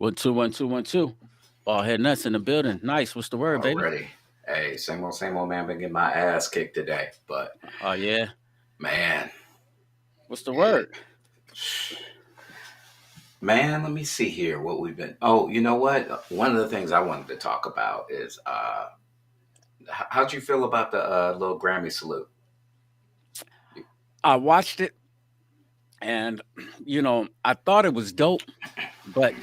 1 2 1 2 1 2. Ball head nuts in the building. Nice. What's the word, baby? Already. Hey, same old man. Been getting my ass kicked today, but Oh yeah. man, What's the it, word? man. Let me see here what we've been. Oh, you know what? One of the things I wanted to talk about is how'd you feel about the little Grammy salute? I watched it, and I thought it was dope, but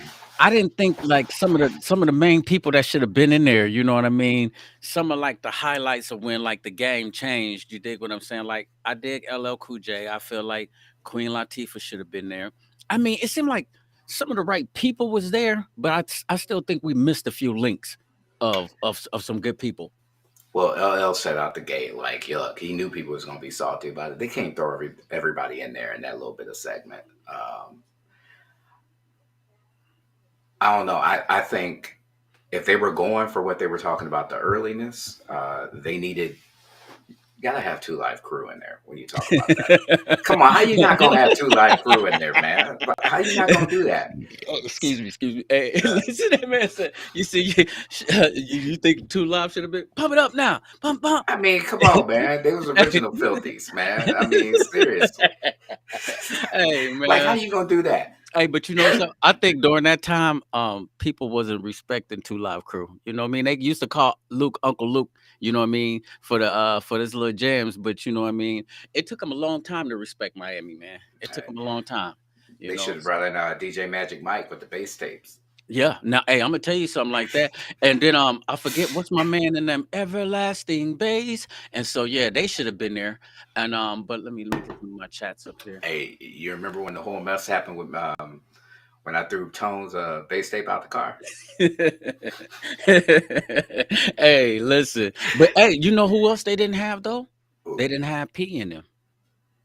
I didn't think like some of the main people that should have been in there. You know what I mean? Some of like the highlights of when like the game changed. You dig what I'm saying? Like I dig LL Cool J. I feel like Queen Latifah should have been there. I mean, it seemed like some of the right people was there, but I still think we missed a few links of some good people. Well, LL set out the gate like, look, he knew people was gonna be salty about it. They can't throw everybody in there in that little bit of segment. I don't know. I think if they were going for what they were talking about the earliness, they needed gotta have two live crew in there when you talk about that. Come on, how you not gonna have two live crew in there, man? How you not gonna do that? Oh, excuse me. Hey, Uh, listen, that man said. You see, you think Two Live should have been pump it up now, pump pump. I mean, come on, man. They was original filthies, man. I mean, seriously. Hey Like, how man. you gonna do that? Hey, but you know something? I think during that time, people wasn't respecting Two Live Crew. You know what I mean? They used to call Luke Uncle Luke. You know what I mean for this little jams. But you know what I mean. It took them a long time to respect Miami, man. It took them a long time. You They know. should have brought in DJ Magic Mike with the bass tapes. Yeah. Now, hey, I'm gonna tell you something like that. And then I forget what's my man in them everlasting bass. And so yeah, they should have been there. And but let me get some of my chats up here. Hey, you remember when the whole mess happened with when I threw Tone's bass tape out the car? Hey, listen. But hey, you know who else they didn't have though? They Ooh. didn't have P in them.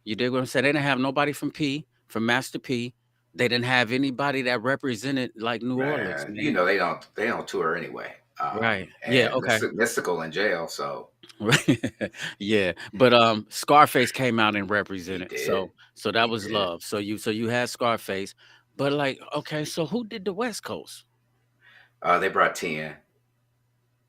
You dig what I'm saying? They didn't have nobody from P, from Master P. They didn't have anybody that represented like New Orleans, Man, you man. know they don't tour anyway. Right. Yeah, And okay. Mystical in jail, so Right. Yeah, but Scarface came out and he represented. did. So that He was did. love. So you had Scarface, but like okay, so who did the West Coast? They brought 10.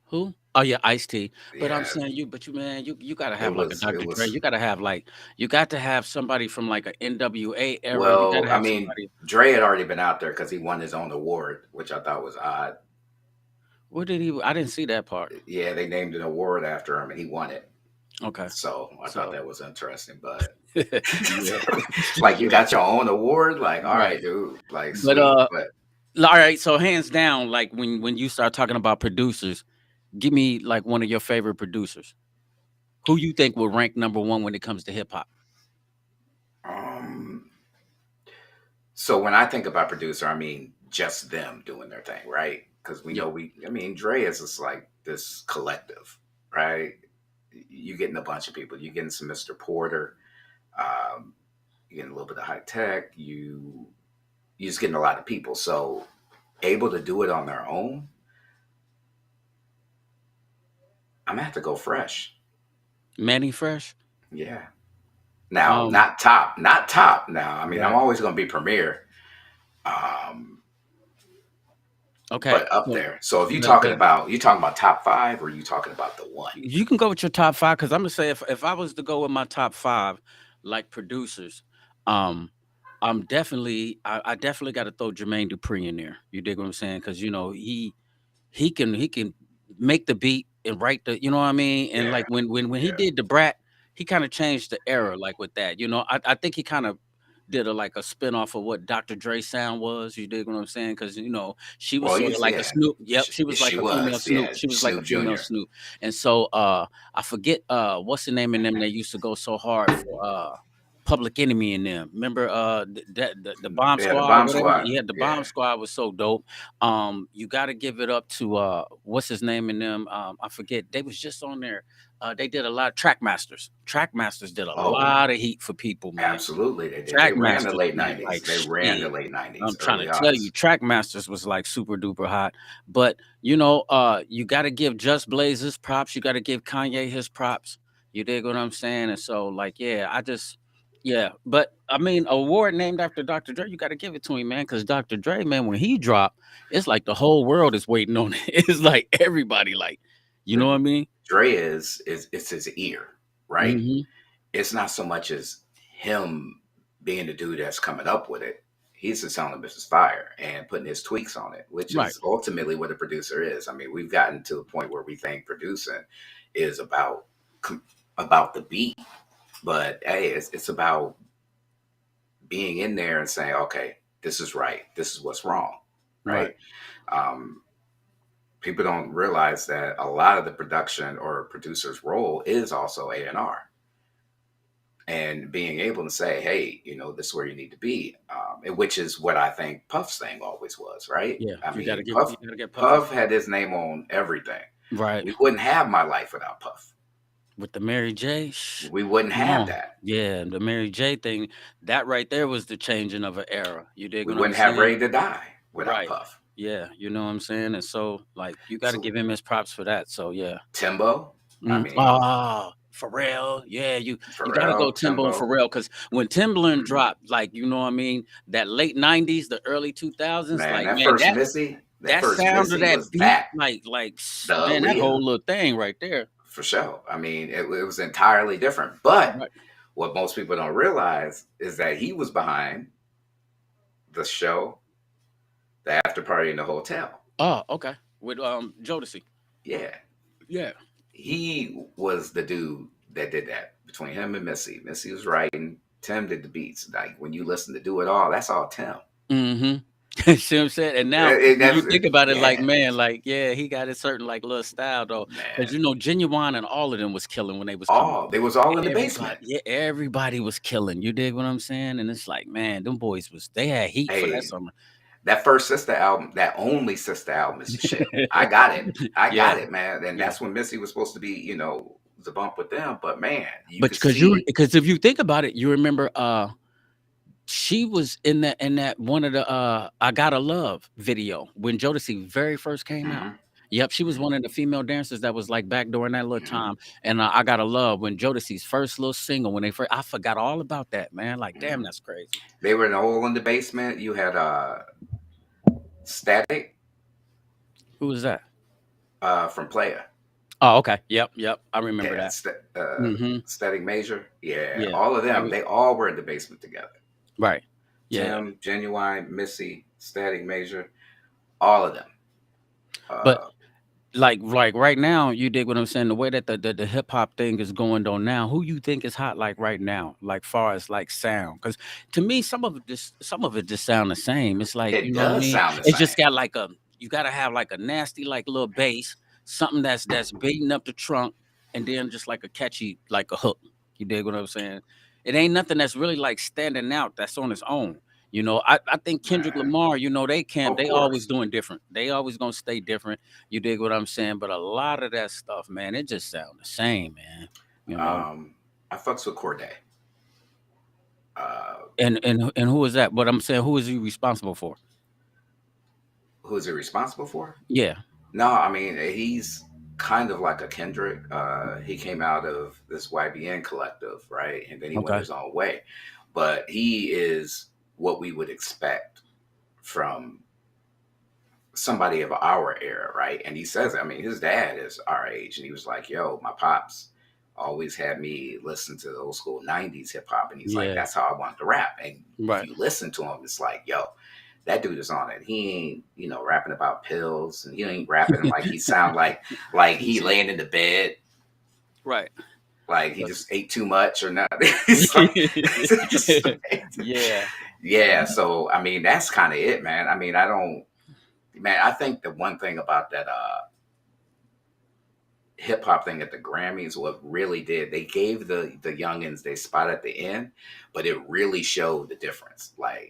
Who? Oh yeah, Ice T. But I'm Yeah, saying you man, you gotta it have like a was it Dr. Dre. was You gotta have like you got to have somebody from like a NWA era. You well, gotta I have mean, somebody. Dre had already been out there because he won his own award, which I thought was odd. What did he? I didn't see that part. Yeah, they named an award after him and he won it. Okay, So I thought so that was interesting. But yeah, like you yeah, got your own award, like all right. right, dude, like But sweet. But all right. So hands down, like when you start talking about producers. Give me like one of your favorite producers. Who you think will rank number one when it comes to hip hop? um so when I think about producer, I mean just them doing their thing, right? Because we Yeah. know I mean, Dre is just like this collective, right? You getting a bunch of people. You getting some Mr. Porter. Um, you getting a little bit of high tech. You just getting a lot of people. So able to do it on their own, I'm gonna have to go fresh. Manny Fresh. Yeah. Now, Um. not top. Now, I mean, I'm Right. always gonna be premier. Um, Okay. but up So there. So if the you talking about top five, or you talking about the one? you can go with your top five because I'm gonna say if I was to go with my top five, like producers, um, I definitely got to throw Jermaine Dupri in there. You dig what I'm saying? Because he can make the beat and write the you know what I mean? And Yeah, like when he yeah. did the brat, he kind of changed the era like with that. I think he kind of did like a spin-off of what Dr. Dre sound was. You dig what I'm saying? Because she was Well, sort of like a yeah. Snoop. Yep, she was She like a female was, Snoop. yeah, She was like a Snoop female Jr. Snoop. And so I forget what's the name of them that used to go so hard for Public Enemy in them. Remember the Bomb Yeah, the Squad or Bomb whatever? Squad. Yeah, the Bomb Yeah. Squad was so dope. You got to give it up to what's his name in them? I forget. They was just on there. They did a lot. Trackmasters. Trackmasters did a Oh, lot of heat for people, man. absolutely, they did. They ran the Trackmasters late was '90s. like They ran the shit. late '90s, I'm trying early to tell you, aughts. Trackmasters was like super duper hot. But you got to give Just Blaze his props. You got to give Kanye his props. You dig what I'm saying? And so, like, yeah, Yeah, but I mean, award named after Dr. Dre, you got to give it to him, man. Because Dr. Dre, man, when he dropped, it's like the whole world is waiting on it. It's like everybody, like, you know what I The mean? Dre is it's his ear, right? Hmm. It's not so much as him being the dude that's coming up with it. He's just telling him this is fire and putting his tweaks on it, which Right. is ultimately what a producer is. I mean, we've gotten to the point where we think producing is about the beat, but hey, it's about being in there and saying, okay, this is right, this is what's wrong, Right. right? Um, People don't realize that a lot of the production or producer's role is also A&R and being able to say, hey, this is where you need to be, and which is what I think Puff's thing always was, right? Yeah. I You got to mean, give. You got to get Puff his Puff had his name on everything. right We wouldn't have My Life without Puff. with the Mary J. We wouldn't Come have on. that. Yeah, the Mary J. thing. That right there was the changing of an era. You dig We what I'm wouldn't have saying? Ready to Die without Right. Puff. Yeah. You know what I'm saying? And so, like, you got to So give him his props for that. So, yeah. Timbo, I Mm. mean, Ah, Pharrell. Yeah, you got to go Pharrell, Timbo and Timbo, Pharrell because when Timbaland hmm dropped, like you know what I mean, that late '90s, the early 2000s, man, like man, that that first sound of Missy that was beat, that like the man, that Aaliyah whole little thing right there. for sure. I mean, it was entirely different. But Right. what most people don't realize is that he was behind the show, the after party in the hotel. Oh, okay. With Jodeci. Yeah, Yeah. he was the dude that did that between him and Missy. Missy was writing. Tim did the beats. Like when you listen to Do It All, that's all Tim. Mm-hmm. See what I'm saying? And now when you That's think about it, like yeah, man, like yeah, he got a certain like little style though, because man. Genuine and all of them was killing when they was coming. All they was all in the Everybody, basement. yeah, everybody was killing. You dig what I'm saying? And it's like, man, them boys was they had heat for that Hey, summer. that first sister album, that only sister album is the shit. I got it. I Yeah, got it, man. And yeah. that's when Missy was supposed to be, the bump with them. But man, you But could see. because if you think about it, you remember she was in that one of the I Gotta Love video when Jodeci very first came out. Mhm, Yep, she was mhm, one of the female dancers that was like back during that little mhm, time. And I Gotta Love when Jodeci's first little single when they first I forgot all about that, man. Like, damn, mhm. that's crazy. They were in all in the basement. You had Static Who was that? from Playa. Oh, okay. Yep, yep. I remember Yeah, that. Mhm. Static Major. Yeah, Yeah. all of I them. re They all were in the basement together. right. Yeah. Tim, Genuine, Missy, Static Major, all of them. But Uh, like right now, you dig what I'm saying? The way that the hip hop thing is going on now, who you think is hot like right now, like far as like sound? Because to me, some of it just sound the same. It's like you it know what I does mean. sound the It just same. got like a you got to have like a nasty like little bass, something that's beating up the trunk, and then just like a catchy like a hook. You dig what I'm saying? It ain't nothing that's really like standing out that's on its own. I think Kendrick Man, Lamar, they can't, of they always course. doing different. They always gonna stay different. You dig what I'm saying? But a lot of that stuff, man, it just sound the same, man. You know. Um, I fucks with Corday. Uh, And who is that? But I'm saying, who is he responsible for? who's he responsible for? Yeah. No, I mean he's kind of like a Kendrick. He came out of this YBN collective, right, and then he went Okay. his own way. But he is what we would expect from somebody of our era, right? And he says, I mean, his dad is our age, and he was like, "Yo, my pops always had me listen to the old school '90s hip hop," and he's like, Yeah. "That's how I wanted to rap." And if Right. you listen to him, it's like, "Yo, that dude is on it. He ain't, rapping about pills, and he ain't rapping like he sound like he laying in the bed." Right. Like he But just ate too much or not. It's like, it's amazing. yeah. Yeah. So I mean, that's kind of it, man. I mean, I don't, man. I think the one thing about that hip hop thing at the Grammys, what really did, they gave the youngins their spot at the end, but it really showed the difference. Like,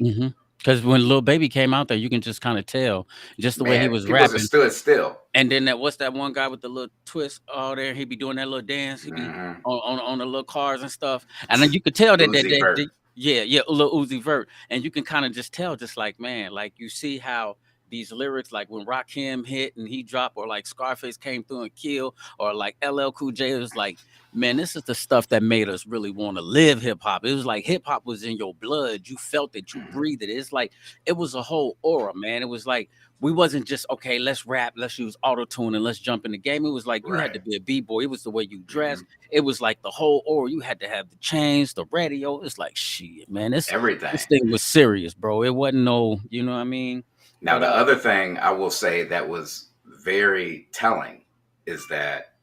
Because when Lil Baby came out there, you can just kind of tell just the way he man, was people just rapping. stood still. And then what's that one guy with the little twist all there? He be doing that little dance. He be Hmm on the little cars and stuff. And then you could tell Uzi Vert. yeah, yeah, a little Uzi Vert. And you can kind of just tell, just like man, like you see how these lyrics, like when Rakim hit and he dropped, or like Scarface came through and killed, or like LL Cool J. It was like, man, this is the stuff that made us really want to live hip hop. It was like hip hop was in your blood. You felt it, you Mhm. breathed it. It's like it was a whole aura, man. It was like we wasn't just okay, let's rap, let's use auto tune and let's jump in the game. It was like you had to Right. be a b-boy. It was the way you dressed. Mhm. It was like the whole aura. You had to have the chains, the radio. It's like shit, man. This Everything. thing was serious, bro. It wasn't no, you know what I mean? Now, But the other thing I will say that was very telling is that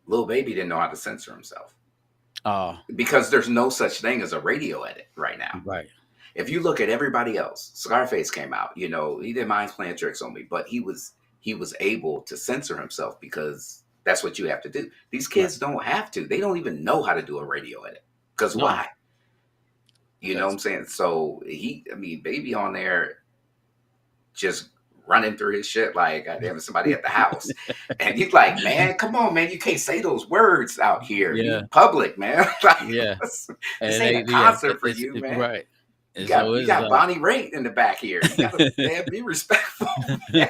Lil Baby didn't know how to censor himself uh because there's no such thing as a radio edit right now. right. If you look at everybody else, Scarface came out. You know, he didn't mind playing tricks on me, but he was able to censor himself because that's what you have to do. These Right. kids don't have to. They don't even know how to do a radio edit. Because No, why? You know what I'm because saying? So I mean, Baby on there just running through his shit like goddamn somebody at the house. And he's like, man, come on, man, you can't say those words out here. yeah, You public, man. Like yeah. this And ain't they a yeah, concert for you, man. right. You And so got you it's got like Bonnie Raitt in the back here. You gotta man, be respectful, man.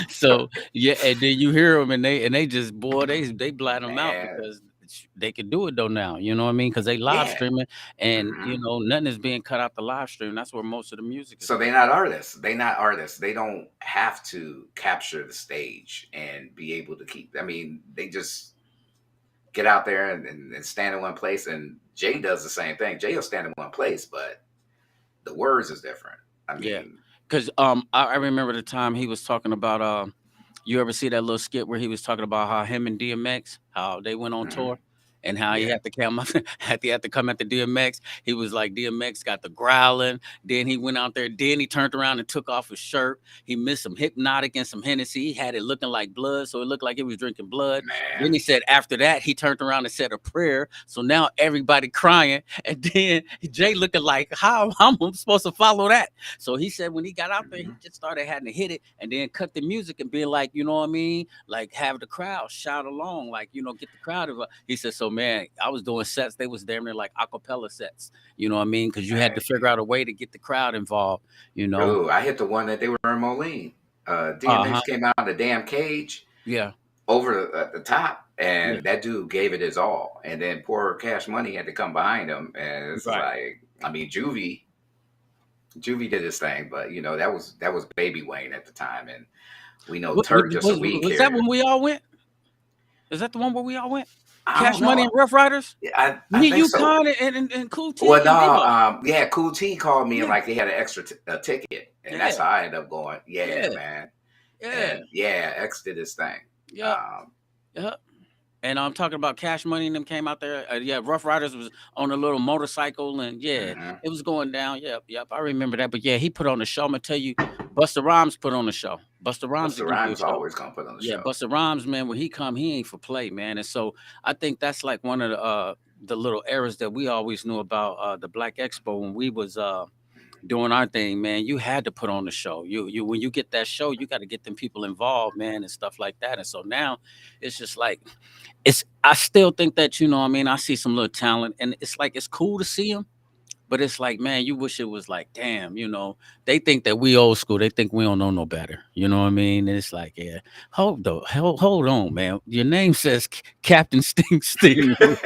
so yeah, and then you hear them and they just boy they blot them out Man, because they can do it though now. You know what I mean? Because they live yeah. streaming and Hmm. nothing is being cut out the live stream. That's where most of the music is So coming. they're not artists. They not artists. They don't have to capture the stage and be able to keep. I mean, they just get out there and stand in one place. And Jay does the same thing. Jay will stand in one place, but the words is different. I Yeah, mean, because I remember the time he was talking about you ever see that little skit where he was talking about how him and DMX how they went on mhm, tour and how he yeah, had to come had to come at the DMX. He was like DMX got the growling. Then he went out there. Then he turned around and took off his shirt. He missed some hypnotic and some Hennessy. He had it looking like blood, so it looked like he was drinking blood. Then man. he said after that he turned around and said a prayer. So now everybody crying, and then Jay looking like how I'm supposed to follow that. So he said when he got out there, he Mhm. just started having to hit it and then cut the music and be like, you know what I mean? Like have the crowd shout along, like, get the crowd involved. He said, so man, I was doing sets, they was damn near like acapella sets, you know what I mean? Because you had to figure Hey, out a way to get the crowd involved, you know. ooh, I hit the one that they were in Moline. DMX Uh-huh. came out of the damn cage Yeah. over the top, Yeah. and that dude gave it his all. And then poor Cash Money had to come behind him, and it's Right. like, I mean, Juvie did his thing, but that was Baby Wayne at the time, and we know What, Turk just a weed was that carrier. when we all went? Is that the one where we all went? I don't Cash Money know. and Rough Riders? I Me, think you, so. Con, and Cool T Well, no, and Debo. yeah, Cool T called me and Yeah. like they had an extra ticket, and that's Yeah. how I ended up going. Yeah, Yeah. man, Yeah. and yeah, X did his thing. Yep. Um, Yep. And I'm talking about Cash Money and them came out there. Yeah, Rough Riders was on a little motorcycle, and yeah, mhm. it was going down. Yep, yep, I remember that. But yeah, he put on the show. I'm gonna tell you, Busta Rhymes put on the show. Busta Rhymes Busta to give you a Rhymes show. always gonna put on the Yeah, show. Busta Rhymes, man, when he come, he ain't for play, man. And so I think that's like one of the little eras that we always knew about the Black Expo when we was doing our thing, man. You had to put on the show. You when you get that show, you got to get them people involved, man, and stuff like that. And so now it's just like I still think that, what I mean, I see some little talent and it's like it's cool to see them, but it's like, man, you wish it was like, damn, they think that we old school. They think we don't know no better. You know what I mean? And it's like, yeah, hold on, man. Your name says Captain Stingray.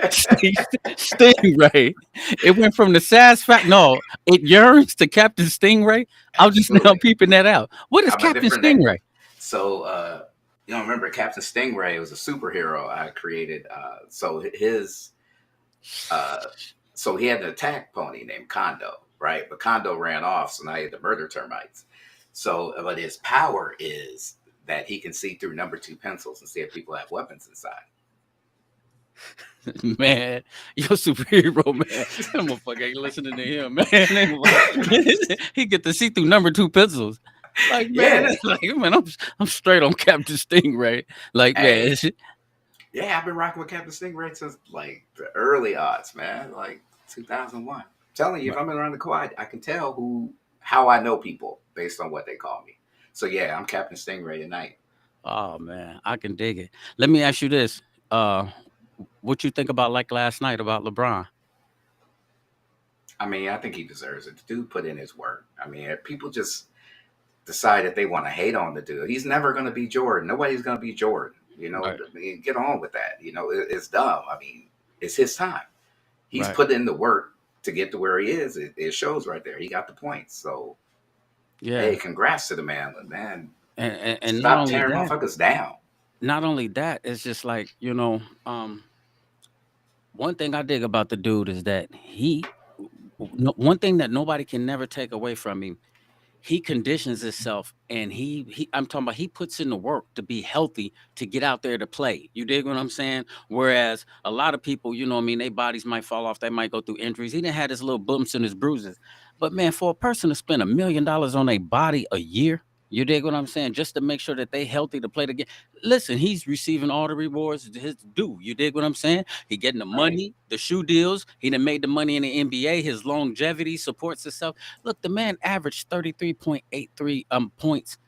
It went from the Sass fact. No, it yearns to Captain Stingray. I'm just now Absolutely, peeping that out. What is I'm a Captain different name. Stingray? So, remember Captain Stingray was a superhero I created. So his uh, so he had an attack pony named Kondo, right? But Kondo ran off, so now he had to murder termites. So, but his power is that he can see through number two pencils and see if people have weapons inside. Man, your superhero, man. That motherfucker ain't listening to him, man. They he get to see through number two pencils. Like, man, Yeah. that's like, man, I'm straight on Captain Stingray. Like, man, Hey, yeah, I've been rocking with Captain Stingray since like the early odds, man, like 2001. Telling you, if right. I'm around the quad, I can tell how I know people based on what they call me. So yeah, I'm Captain Stingray tonight. Oh man, I can dig it. Let me ask you this. Uh what you think about like last night about LeBron? I mean, I think he deserves it. The dude put in his work. I mean, if people just decide that they want to hate on the dude. He's never going to be Jordan. Nobody's going to be Jordan. You know, Right. I mean, get on with that. You know, it's dumb. I mean, it's his time. He's Right. put in the work to get to where he is. It shows right there. He got the points. So, Yeah. hey, congrats to the man. But man, And not stop only tearing that, motherfuckers down. it's just like, one thing I dig about the dude is that one thing that nobody can never take away from him, he conditions himself, and he I'm talking about, he puts in the work to be healthy, to get out there to play. You dig what I'm saying? Whereas a lot of people, what I mean, their bodies might fall off, they might go through injuries. He didn't have his little bumps and his bruises. But man, for a person to spend $1 million on a body a year, you dig what I'm saying? Just to make sure that they healthy to play the game. Listen, he's receiving all the rewards his due. You dig what I'm saying? He getting the Right. money, the shoe deals. He done made the money in the NBA. His longevity supports itself. Look, the man averaged 33.83 points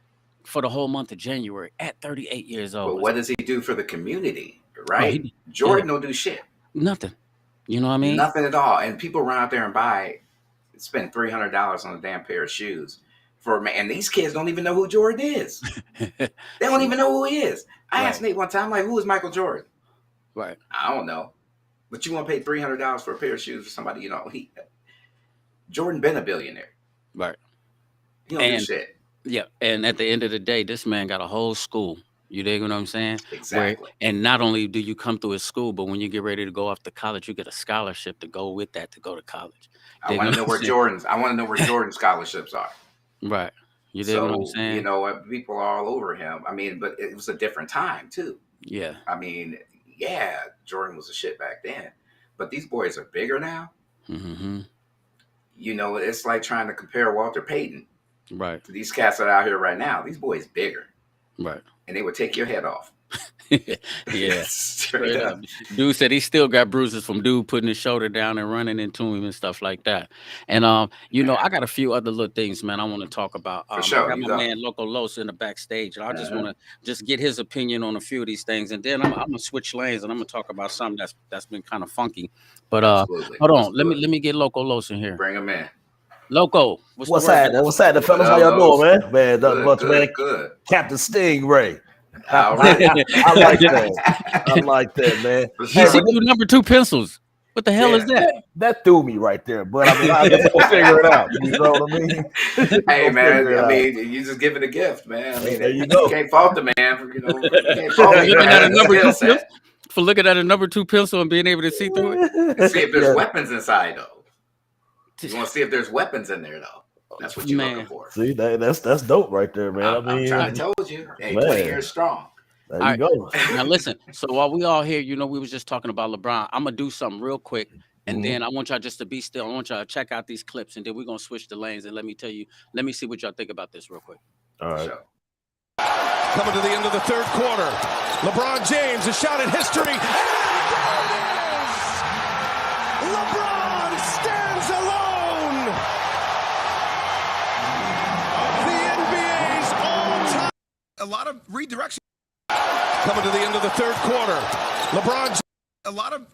for the whole month of January at 38 years But old. what does he do for the community? Oh, Right? yeah, Jordan don't do shit. nothing. You know what I mean? Nothing at all. And people run out there and spend $300 on a damn pair of shoes for a man. And these kids don't even know who Jordan is. They don't See, even know who he is. I right, asked Nate one time, like, who is Michael Jordan? right, I don't know. But you want to pay $300 for a pair of shoes for somebody, Jordan been a billionaire. right. He don't do And shit. yeah, and at the end of the day, this man got a whole school. You dig what I'm saying? Where Exactly. and not only do you come through his school, but when you get ready to go off to college, you get a scholarship to go with that to go to college. I Dig want what to know I'm where saying? Jordan scholarships are. Right. You dig what I'm So, saying? people are all over him. I mean, but it was a different time too. Yeah. I mean, yeah, Jordan was a shit back then. But these boys are bigger now. Mm-hmm. It's like trying to compare Walter Payton Right. to these cats that are out here right now. These boys bigger. Right. And they would take your head off. Yeah. Straight Straight up. up. Dude said he still got bruises from dude putting his shoulder down and running into him and stuff like that. And I got a few other little things, man, I want to talk about. For I sure. got You my go. man Loco Los in the backstage, and I just Uh-huh. want to just get his opinion on a few of these things, and then I'm gonna switch lanes and I'm gonna talk about something that's been kind of funky. But Absolutely. hold Let's on, let do me it. let me get Loco Los in here. Bring them in. Loco, what's the What's word, man? happening? What's happening, What fellas? How up, y'all doing, Los? man? Man, nothing Good, much, man. good, good. Captain Stingray. All right. I like that. I like that, man. For He Hey, see sure. but you number two pencils. What the hell is Yeah. that? that threw me right there. But I mean, I guess I'm gonna figure it out. You know what I mean? Hey, Gonna man. figure it I out. mean, you just give it a gift, man. I mean, There you you go. can't fault the man. You can't For fault him for looking at a having the number skill two pencil, set. for looking at a number two pencil and being able to see through it. And see if there's Yeah. weapons inside, though. You want to see if there's weapons in there, though. That's what you're looking Man. for. See, that's dope right there, man. I I'm trying mean, to tell you. Hey, 20 man, years strong. there All you right. go. Now listen. So while we all here, we was just talking about LeBron. I'm gonna do something real quick, and Mhm. then I want y'all just to be still. I want y'all to check out these clips, and then we're gonna switch the lanes. And let me see what y'all think about this real quick. All For right. sure. Coming to the end of the third quarter. LeBron James, a shot at history. LeBron stands alone. The NBA's all-time. A lot of redirection. Coming to the end of the third quarter. LeBron. A lot of.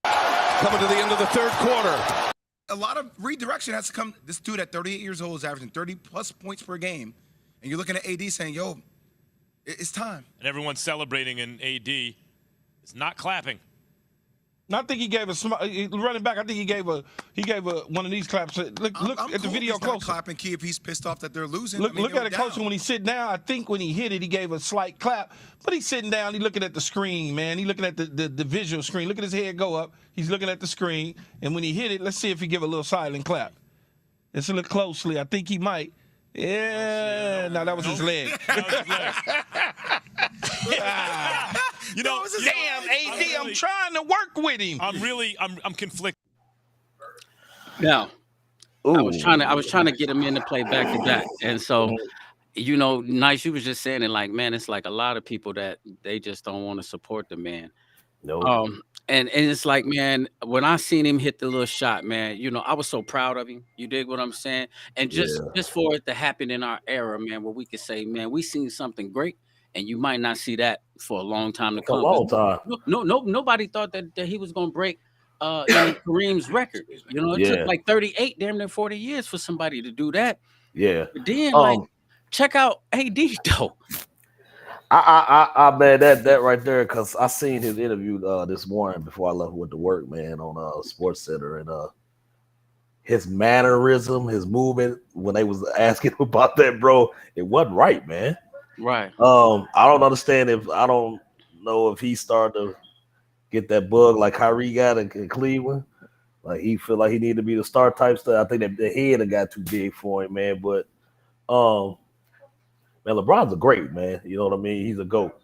Coming to the end of the third quarter. A lot of redirection has to come. This dude at 38 years old is averaging 30-plus points per game. And you're looking at AD saying, yo, it's time. And everyone's celebrating, and AD is not clapping. I think he gave running back. I think he gave a one of these claps. Look I'm at the cool video if he's not closer. clapping, key, if he's pissed off that they're losing. Look, I mean, look they at were it closer down. when he's sitting down. I think when he hit it, he gave a slight clap. But he's sitting down. He's looking at the screen, man. He's looking at the visual screen. Look at his head go up. He's looking at the screen. And when he hit it, let's see if he give a little silent clap. Let's look closely. I think he might. Yeah. No, that was his leg. You know, Damn, AD, I'm trying to work with him. I'm conflicted. Now, Ooh. I was trying to get him in to play back to back, and so. Nice. You was just saying it like, man, it's like a lot of people that they just don't want to support the man. No. And it's like, man, when I seen him hit the little shot, man, I was so proud of him. You dig what I'm saying? And just Yeah. just for it to happen in our era, man, where we could say, man, we seen something great, and you might not see that for a long time to A come. long time. Nobody thought that he was gonna break Kareem's record. Excuse me. It took Yeah. like 38, damn near 40 years for somebody to do that. Yeah. But then, like, Um, check out AD though. I man, that right there, because I seen his interview this morning before I left with to work, man, on Sports Center, and his mannerism, his movement when they was asking him about that, bro, it wasn't right, man. Right. I don't understand if I don't know if he started to get that bug like Kyrie got in Cleveland. Like he feel like he needed to be the star type stuff. I think that the head had got too big for him, man. But um, man, LeBron's a great man. You know what I mean? He's a goat.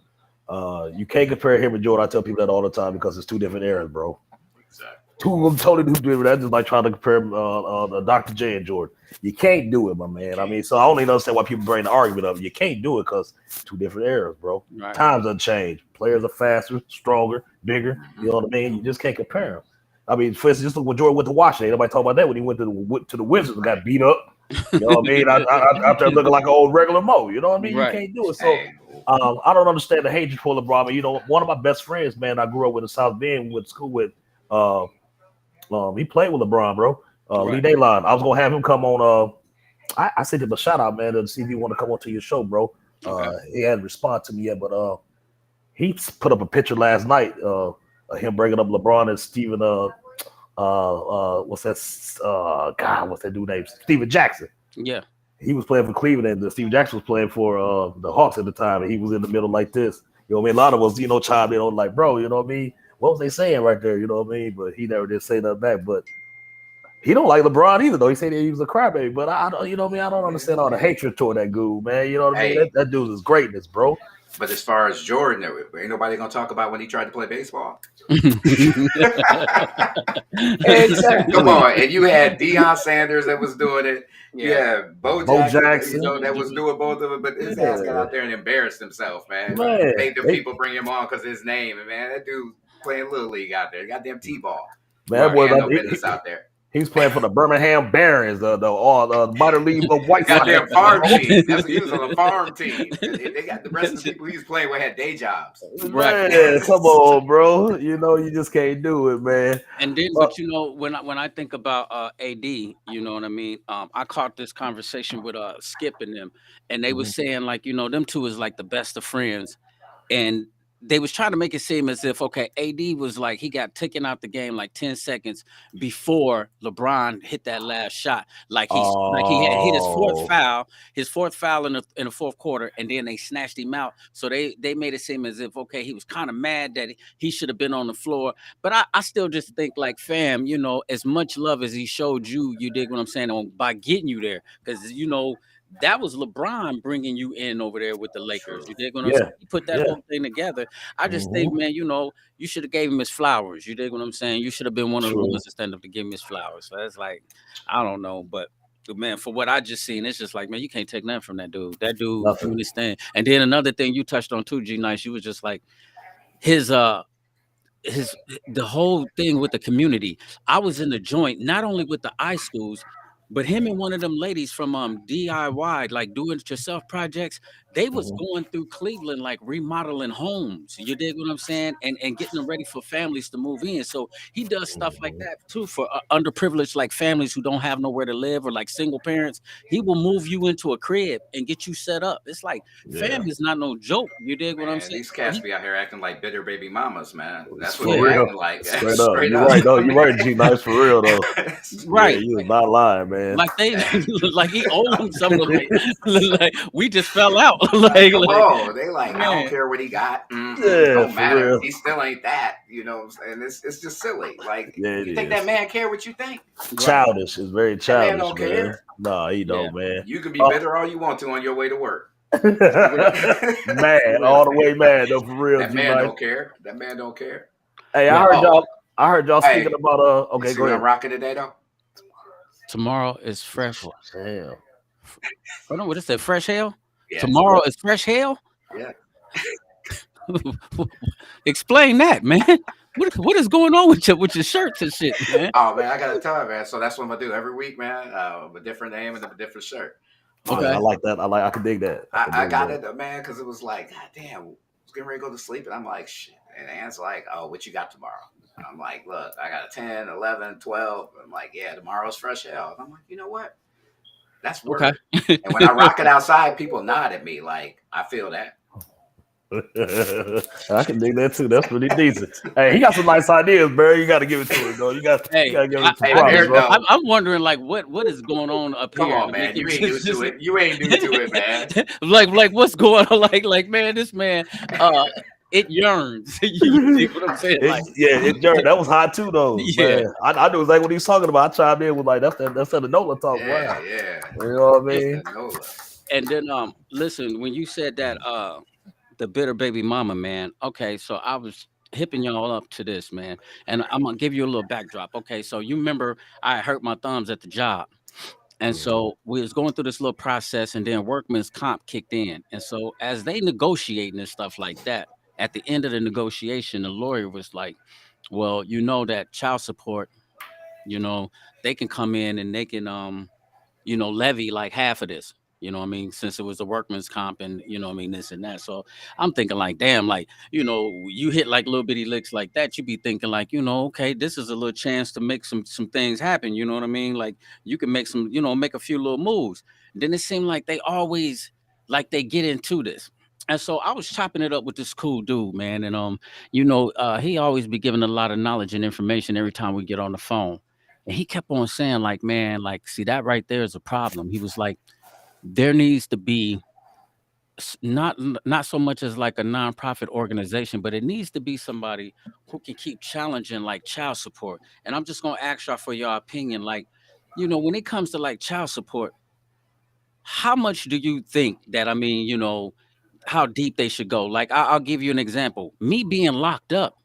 You can't compare him and Jordan. I tell people that all the time because it's two different eras, bro. Exactly. Two of them totally different. That's just like trying to compare Dr. J and Jordan. You can't do it, my man. I mean, so I don't even understand why people bring the argument up. You can't do it because two different eras, bro. Right. Times have changed. Players are faster, stronger, bigger. Mhm. You know what I mean? You just can't compare them. I mean, for instance, just look when Jordan went to Washington. Nobody talk about that when he went to the Wizards and got beat up. You know what I mean? Out there looking like an old regular Mo. You know what I mean? You Right. can't do it. So Hey, I don't understand the hatred for LeBron. But, you know, one of my best friends, man, I grew up with in South Bend, went to school with. Uh, he played with LeBron, bro. Lee Right. Daylon. I was gonna have him come on. I sent him a shout out, man, to see if he want to come on to your show, bro. Okay. He hadn't responded to me yet, but he put up a picture last night. Him bringing up LeBron and Steven. What's that? God, what's that dude name? Steven Jackson. Yeah. He was playing for Cleveland, and Steve Jackson was playing for the Hawks at the time, and he was in the middle like this. You know what I mean? A lot of us, you know, chimed in on like, bro, you know what I mean? What was they saying right there? You know what I mean? But he never did say nothing back. But he don't like LeBron either, though. He said he was a crybaby. But I don't, you know what I mean? I don't understand all the hatred toward that dude, man. You know what I mean? hey, That dude is greatness, bro. but as far as Jordan, ain't nobody gonna talk about when he tried to play baseball. Come Exactly. on, and you had Deion Sanders that was doing it. You Yeah. had Bo Bo Jackson, Jackson. that was doing both of it, but his ass got Yeah. out there and embarrassed himself, man. Right. Man. Made the They, people bring him on because his name, and man, that dude playing little league out there, goddamn t-ball. man, that Right. boy, He had no business out there. he's playing for the Birmingham Barons, the minor league of White Sox. Goddamn farm team. That's what he was on a farm team. They got the rest of the people he was playing with had day jobs. Right. Man, come on, bro. You know you just can't do it, man. And then, Uh, but you know, when I think about AD, you know what I mean. I caught this conversation with Skip and them, and they was mhm. saying like, you know, them two is like the best of friends, and they was trying to make it seem as if okay, AD was like he got taken out the game like 10 seconds before LeBron hit that last shot. Like he had hit Oh, his fourth foul in the fourth quarter, and then they snatched him out. So they made it seem as if okay, he was kind of mad that he should have been on the floor. But I still just think like fam, you know, as much love as he showed you, you dig what I'm saying, on by getting you there. Because you know, that was LeBron bringing you in over there with the Lakers. True. You dig what I'm saying? yeah, He put that yeah. whole thing together. I just think, Hmm. man, you know, you should have gave him his flowers. You dig what I'm saying? You should have been one of the True. ones that stand up to give him his flowers. So that's like, I don't know, but man, for what I just seen, it's just like, man, you can't take nothing from that dude. That dude Nothing. doing his thing. And then another thing you touched on too, G Nice, you was just like his his the whole thing with the community. I was in the joint, not only with the I schools, but him and one of them ladies from DIY, like doing it yourself projects, they was Hmm. going through Cleveland, like remodeling homes. You dig what I'm saying? And getting them ready for families to move in. So he does stuff like Hmm. that too for underprivileged like families who don't have nowhere to live or like single parents. He will move you into a crib and get you set up. It's like Yeah, fam is not no joke. You dig what I'm Man, saying? these So cats he, be out here acting like bitter baby mamas, man. That's what for yeah, they real. acting like. Straight up. Straight You're up. right. No, I you're mean, right, G. Nice for real though. Yeah, right. you was not lying, man. Like they like he owed them something like we just fell out. like, come Like on. They like, I don't man, care what he got. Yeah, Don't for matter. real. He still ain't that. You know what I'm saying? It's just silly. Like, Yeah, it you think that is. man care what you think? right. Childish. It's very That man childish, don't man. care. No, he Yeah, don't, man. You can be Uh, bitter all you want to on your way to work. for real. For mad, real. all the way mad though, for real, That G man Nice. don't care. That man don't care. Hey, Yeah. Oh, I heard y'all speaking hey, about you okay, see go what I'm ahead. rocking today though? Tomorrow is fresh. Damn. Oh no, what is that? Fresh hell? Yeah, Tomorrow is fresh hell? yeah. Explain that, man. What is going on with your shirts and shit, man? Oh man, I gotta tell you, man. So that's what I'm gonna do every week, man. A different name and a different shirt. Yeah, I Okay. Um, like that. I can dig that. I can I dig got that. it, man, because it was like, God damn, I was getting ready to go to sleep, and I'm like, shit. And Anne's like, oh, what you got tomorrow? And I'm like, look, I got a 10, 11, 12. I'm like, yeah, tomorrow's fresh hell. And I'm like, you know what? That's Okay. word. And when I rock it outside, people nod at me like I feel that. I can dig that too. That's pretty decent. Hey, he got some nice ideas, bro. You got to give it to him, though. You Hey, got to give I, him some Hey, I props, just Bear, bro. though, I'm wondering like what is going on up come here on, to make man. it You ain't new to it. You ain't new to it, man. like what's going on? Like man, this man it yearns. You see what I'm saying? Like Jared, that was hot too, though, yeah. man. I knew exactly what he was talking about. I chimed in with like that's that Nola talk. Yeah, Wow, yeah. you know what I And, That's mean? that Nola. and then listen, when you said that the bitter baby mama, man. Okay, so I was hipping y'all up to this, man. And I'm gonna give you a little backdrop. Okay, so you remember I hurt my thumbs at the job. And so we was going through this little process, and then workman's comp kicked in. And so as they negotiating and stuff like that, at the end of the negotiation, the lawyer was like, "Well, you know that child support, you know, they can come in and they can levy like half of this. You know what I mean? Since it was a workman's comp and I mean this and that. So I'm thinking like, damn, like, you hit like little bitty licks like that, you be thinking like, okay, this is a little chance to make some things happen. You know what I mean? Like you can make some, make a few little moves. Then it seemed like they always like they get into this. And so I was chopping it up with this cool dude, man. And he always be giving a lot of knowledge and information every time we get on the phone. And he kept on saying, like, man, like, see, that right there is a problem. He was like, there needs to be not so much as like a nonprofit organization, but it needs to be somebody who can keep challenging like child support. And I'm just gonna ask y'all for your opinion. Like, when it comes to like child support, how much do you think that how deep they should go? Like, I'll give you an example. Me being locked up,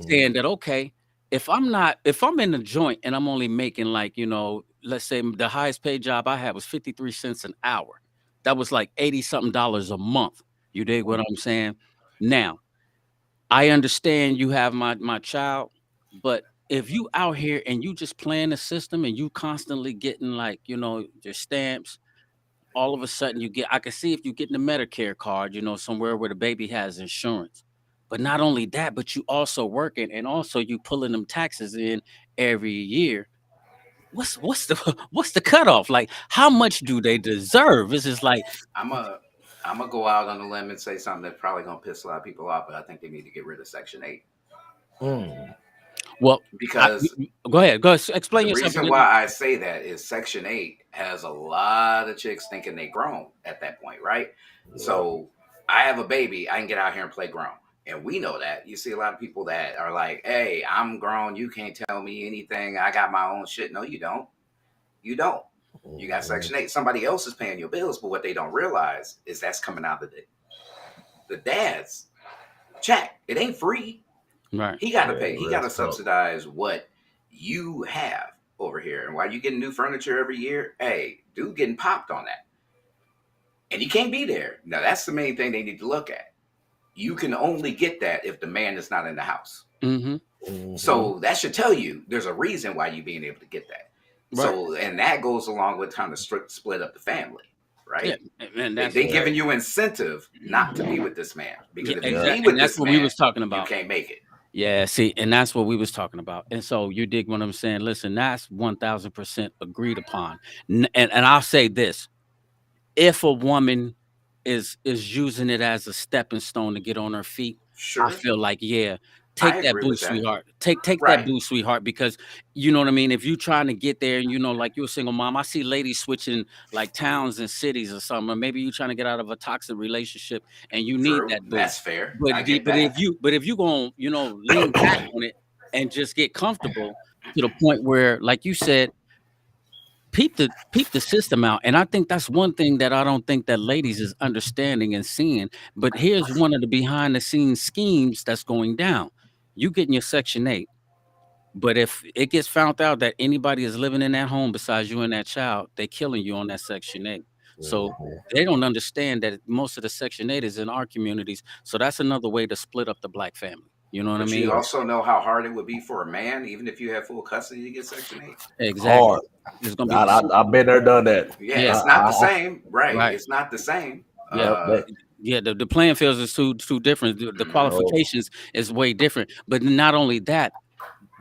saying that okay, if I'm in the joint and I'm only making like let's say the highest paid job I had was 53 cents an hour. That was like 80 something dollars a month. You dig what I'm saying? Now I understand you have my child, but if you out here and you just playing the system and you constantly getting like your stamps, all of a sudden I can see if you getting a Medicare card, somewhere where the baby has insurance. But not only that, but you also working and also you pulling them taxes in every year. What's the what's the cutoff? Like how much do they deserve? It's just like I'm a I'm gonna go out on a limb and say something that's probably gonna piss a lot of people off, but I think they need to get rid of Section 8 well, because go ahead, explain the yourself. reason why I say that is Section 8 has a lot of chicks thinking they grown at that point, right? So I have a baby, I can get out here and play grown. And we know that. You see a lot of people that are like, hey, I'm grown, you can't tell me anything. I got my own shit. No, you don't. You don't. You got Section 8. Somebody else is paying your bills, but what they don't realize is that's coming out of the dad's check. It ain't free. Right. He got to pay. He got to subsidize what you have over here. And while you getting new furniture every year, hey, dude getting popped on that. And he can't be there. Now, that's the main thing they need to look at. You can only get that if the man is not in the house. So that should tell you there's a reason why you being able to get that. Right. So, and that goes along with trying to split up the family, right? Yeah, and They giving you incentive not to be with this man because if you exactly. be And with that's this what we man, was talking you about. can't make it. Yeah, see, and that's what we was talking about. And so you dig what I'm saying? Listen, that's 1000% agreed upon. And I'll say this: if a woman is using it as a stepping stone to get on her feet, I Sure, feel like yeah, I take that agree with boost, that. sweetheart. Take that Right. boost, sweetheart, because you know what I mean. If you trying to get there, and like you're a single mom, I see ladies switching like towns and cities or something. Or maybe you trying to get out of a toxic relationship and you need True. that That's boost. fair. But I get but if that. you gonna lean back on it and just get comfortable to the point where, like you said, peep the system out. And I think that's one thing that I don't think that ladies is understanding and seeing. But here's one of the behind the scenes schemes that's going down. You getting your Section 8. But if it gets found out that anybody is living in that home besides you and that child, they killing you on that Section 8. So they don't understand that most of the Section 8 is in our communities. So that's another way to split up the black family. You know what I But you mean? also know how hard it would be for a man, even if you have full custody, to get Section 8. Exactly. hard. It's gonna be the same. I've been there, done that. Yeah, Yeah, it's not the same. Right. right. It's not the same. Yeah. Yep. Yeah, the playing fields is too different. The Mhm. qualifications is way different. But not only that,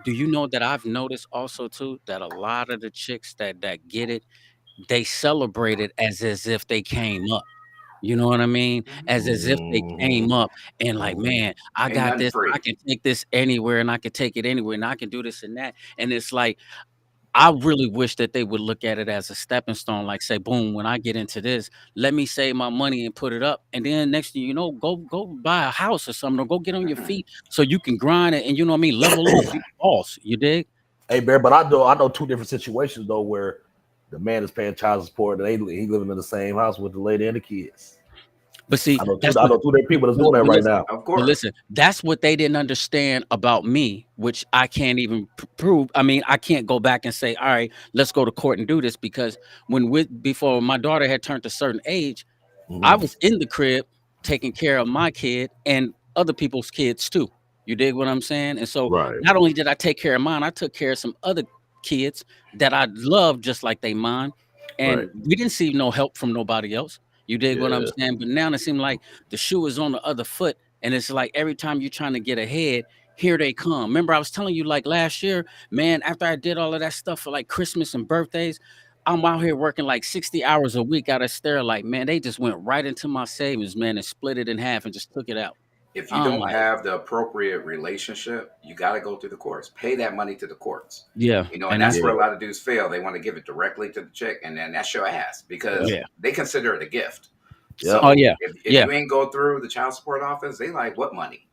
do you know that I've noticed also too that a lot of the chicks that get it, they celebrate it as if they came up. You know what I mean? Mhm. As if they Mm-hmm. came up and like, Mm-hmm. man, I Ain't got nothing this, I free. can take this anywhere and I can take it anywhere and I can do this and that. And it's like, I really wish that they would look at it as a stepping stone, like say, boom, when I get into this, let me save my money and put it up. And then next thing you know, go buy a house or something, or go get on your Mm-mm. feet so you can grind it and you know what I mean, level up, be the boss. You dig? Hey, Bear, but I know two different situations though where the man is paying child support and he living in the same house with the lady and the kids. But see, I know two. that's I what know two different people that's doing that but right listen, now. Of but course. listen, that's what they didn't understand about me, which I can't even prove. I mean, I can't go back and say, all right, let's go to court and do this because before my daughter had turned a certain age, I Mhm. was in the crib taking care of my kid and other people's kids too. You dig what I'm saying? And so Right. not only did I take care of mine, I took care of some other kids that I love just like they mine. Right. And we didn't see no help from nobody else. You dig what I'm Yeah. saying? But now it seems like the shoe is on the other foot. And it's like every time you're trying to get ahead, here they come. Remember, I was telling you like last year, man, after I did all of that stuff for like Christmas and birthdays, I'm out here working like 60 hours a week out of Sterlite, man. They just went right into my savings, man, and split it in half and just took it out. If you I'm don't like, have the appropriate relationship, you got to go through the courts. Pay that money to the courts. yeah, And and that's that's where Yeah. a lot of dudes fail. They want to give it directly to the chick, and then that's your ass Yeah. because yeah, they consider it a gift. Yep. oh So yeah, if yeah, you ain't go through the child support office, they like what money,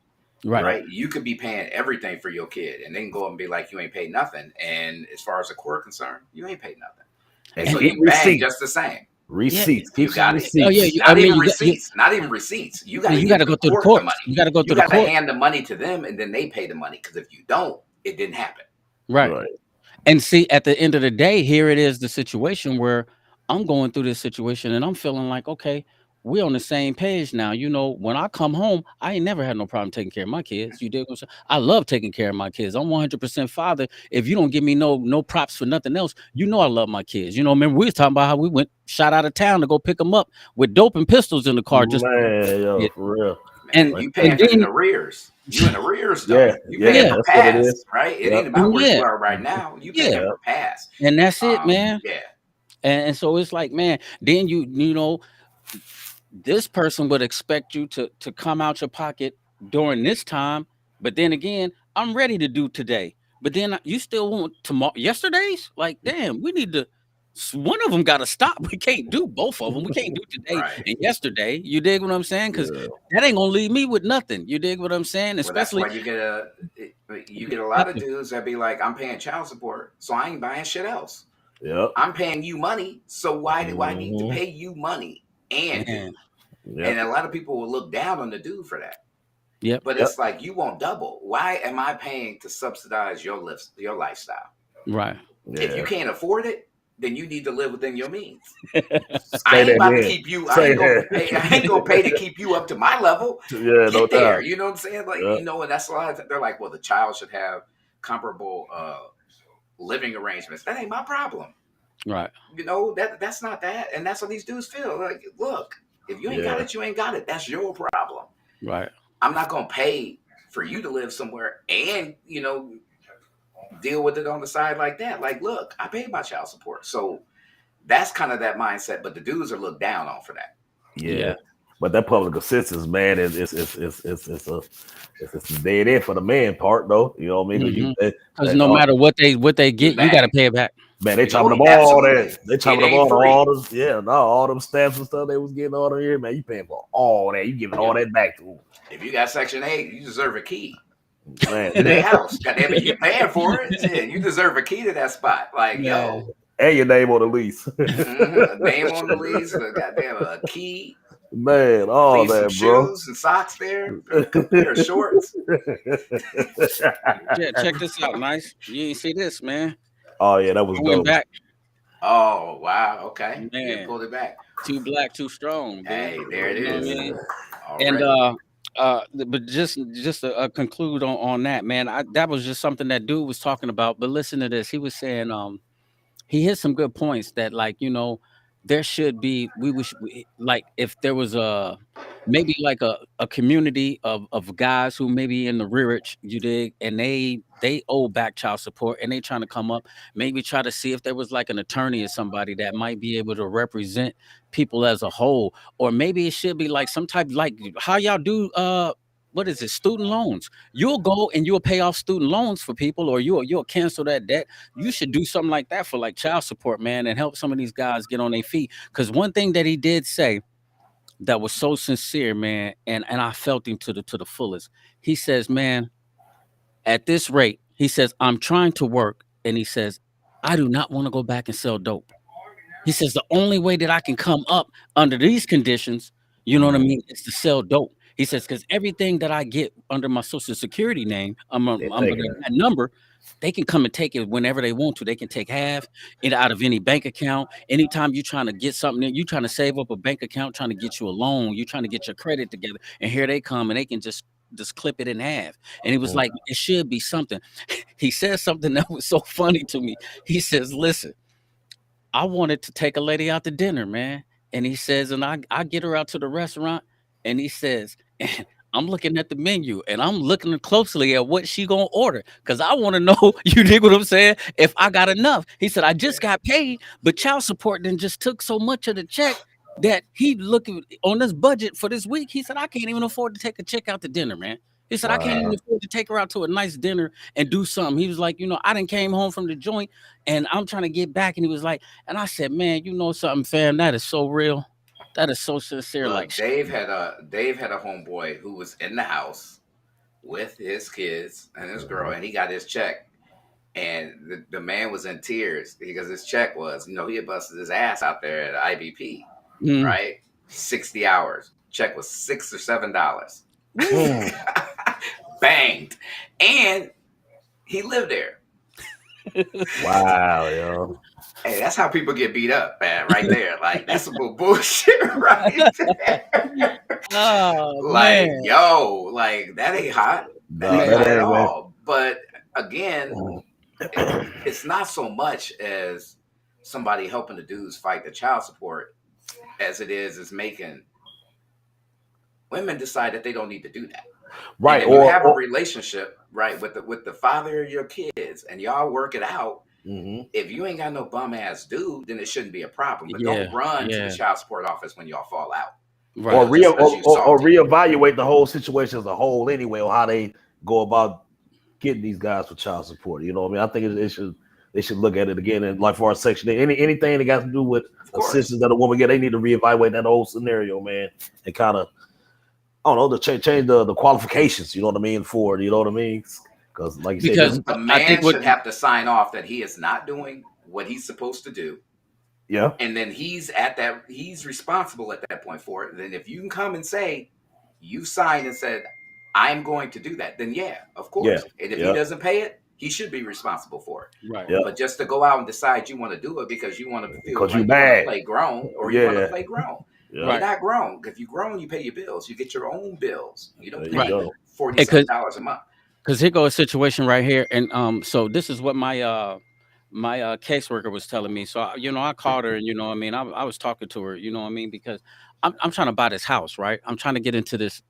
right, Yep. right? You could be paying everything for your kid, and they can go and be like, you ain't paid nothing. And as far as the court concerned, you ain't paid nothing, and And so and keep you bang receipts. just the same. yeah, Receipts. You Keep some got it. oh yeah. receipts. I Not mean, even receipts. Not even receipts. You got to you got give to go the through the court the courts. money. You got to go You through the got to court, hand the money to them, and then they pay the money. Because if you don't, it didn't happen. right? Right. And see, at the end of the day, here it is the situation where I'm going through this situation and I'm feeling like, okay, we're on the same page now. You know, when I come home, I ain't never had no problem taking care of my kids. You dig what I'm saying? I love taking care of my kids. I'm 100% father. If you don't give me no props for nothing else, you know I love my kids. You know, remember we was talking about how we went shot out of town to go pick them up with dope and pistols in the car just Man, yo, yeah. for real. Man, and Like, you and paying for in then arrears. You in arrears though. yeah, You paying yeah, yeah, for that's what it is. past, right? It Yep. ain't about where yeah, you are right now. You yeah. paying Yep. for past. And that's it, man. Yeah. And so it's like, man, then you know, this person would expect you to come out your pocket during this time, but then again, I'm ready to do today. But then you still want tomorrow yesterday's? Like, damn, we need to one of them got to stop. We can't do both of them. We can't do today Right. and yesterday. You dig what I'm saying? Because Yeah. that ain't gonna leave me with nothing. You dig what I'm saying? Well, that's Especially why you get a lot of dudes that be like, I'm paying child support, so I ain't buying shit else. Yep. I'm paying you money, so why do I need to Hmm. pay you money and do? man. Yep. And a lot of people will look down on the dude for that. Yep. But Yep. it's like you want double. Why am I paying to subsidize your lifestyle? Right. If you Yeah. can't afford it, then you need to live within your means. I Say ain't that about to again. keep you. I Say ain't gonna that. pay. I ain't gonna pay to keep you up to my level. Yeah, no Get there. doubt. You know what I'm saying? Like Yep. and that's a lot. They're like, well, the child should have comparable living arrangements. That ain't my problem. Right. That's not that, and that's what these dudes feel. Like, look, if you ain't got Yeah. it, you ain't got it. That's your problem. Right. I'm not gonna pay for you to live somewhere and deal with it on the side like that. Like, look, I paid my child support, so that's kind of that mindset. But the dudes are looked down on for that. Yeah. Yeah. But that public assistance, man, is it's a dead end for the man part though. You know what I mean? 'Cause Because that, no matter what they You get, you got to bang. pay it back. man, they chopping up all Absolutely. that. They It chopping up ain't all free. this, yeah, no, all them stamps and stuff they was getting all the here, man. You paying for all that. You giving all Yep. that back to them. If you got Section 8, you deserve a key Man. to their house. God damn it, you paying for it. Yeah, you deserve a key to that spot. Like, Man. yo, And your name on the lease. a name on the lease, goddamn a key, Man, all leave some that, bro. shoes and socks there, a couple pair of shorts. Yeah, check this out, nice. You ain't see this, man. Oh yeah, that was I went dope. back, Oh, wow. Okay. You man. pulled it back. Too black, too strong, B. Hey, there it You know what I is. mean? And Already. but just to conclude on that, man. That was just something that dude was talking about. But listen to this. He was saying, he hit some good points that, like, there should be, like, if there was a maybe like a community of guys who maybe in the rearage, you dig, and they owe back child support and they trying to come up, maybe try to see if there was like an attorney or somebody that might be able to represent people as a whole, or maybe it should be like some type like how y'all do what is it, student loans. You'll go and you'll pay off student loans for people, or you'll cancel that debt. You should do something like that for like child support, man, and help some of these guys get on their feet. Because one thing that he did say that was so sincere, man, and I felt him to the fullest. He says, "Man, at this rate," he says, "I'm trying to work," and he says, "I do not want to go back and sell dope." He says, "The only way that I can come up under these conditions, you know what I Mhm. mean, is to sell dope." He says, "Because everything that I get under my Social Security name, They're under taking it. that number, they can come and take it whenever they want to. They can take half it out of any bank account. Anytime you're trying to get something, you trying to save up a bank account, trying to get you a loan, you're trying to get your credit together, and here they come and they can just clip it in half." And he was Mm. like, "It should be something." He says something that was so funny to me. He says, "Listen, I wanted to take a lady out to dinner, man." And he says, and I get her out to the restaurant, and he says, and I'm looking at the menu and I'm looking closely at what she gonna order because I want to know, you dig what I'm saying? If I got enough. He said, I just got paid, but child support then just took so much of the check that he looking on this budget for this week. He said, I can't even afford to take a chick out to dinner, man. He said, I can't even Wow. afford to take her out to a nice dinner and do something. He was like, I didn't came home from the joint and I'm trying to get back. And he was like, and I said, man, you know something, fam? That is so real. That is so sincere. Like, Look, Dave had a homeboy who was in the house with his kids and his girl, Mhm. and he got his check. And the man was in tears because his check was, he had busted his ass out there at IBP, mm, right? 60 hours. Check was $6 or $7. woo. Mm. Banged. And he lived there. Wow, yo. Hey, that's how people get beat up, man, right there. Like, that's some bullshit right there. Oh Like, man, yo, like, that ain't hot. That No, ain't man. that hot at ain't man. all. But again, Mm. it's not so much as somebody helping the dudes fight the child support as it is making women decide that they don't need to do that. And Right, if you have a or relationship, right, with the father of your kids and y'all work it out, mhm. if you ain't got no bum ass dude, then it shouldn't be a problem. But don't Yeah, run to the yeah, child support office when y'all fall out, Or right. just because you or salty. reevaluate the whole situation as a whole anyway, on how they go about getting these guys for child support. You know what I mean? I think it should they should look at it again, and like for our section, anything that got to do with Of course. assistance that a woman get, they need to reevaluate that whole scenario, man, and kind of, I don't know, to change the qualifications. You know what I mean? For it, you know what I mean? Because like you said, Because this, A I think man what should have to sign off that he is not doing what he's supposed to do. yeah, And then he's responsible at that point for it. Then if you can come and say you signed and said I'm going to do that, then yeah, of yeah, course. And if he yeah, doesn't pay it, he should be responsible for it. right. yeah, But just to go out and decide you want to do it because you want to feel because you like you want to mad, play grown or you want to yeah, play grown. yeah, You're Right. not grown. If you're grown, you pay your bills. You get your own bills. You don't there you Right. pay go. 40 some Because dollars a month. here goes a situation right here, and so this is what my caseworker was telling me. So I called her, and I mean, I was talking to her, you know what I mean, because I'm trying to buy this house, right? I'm trying to get into this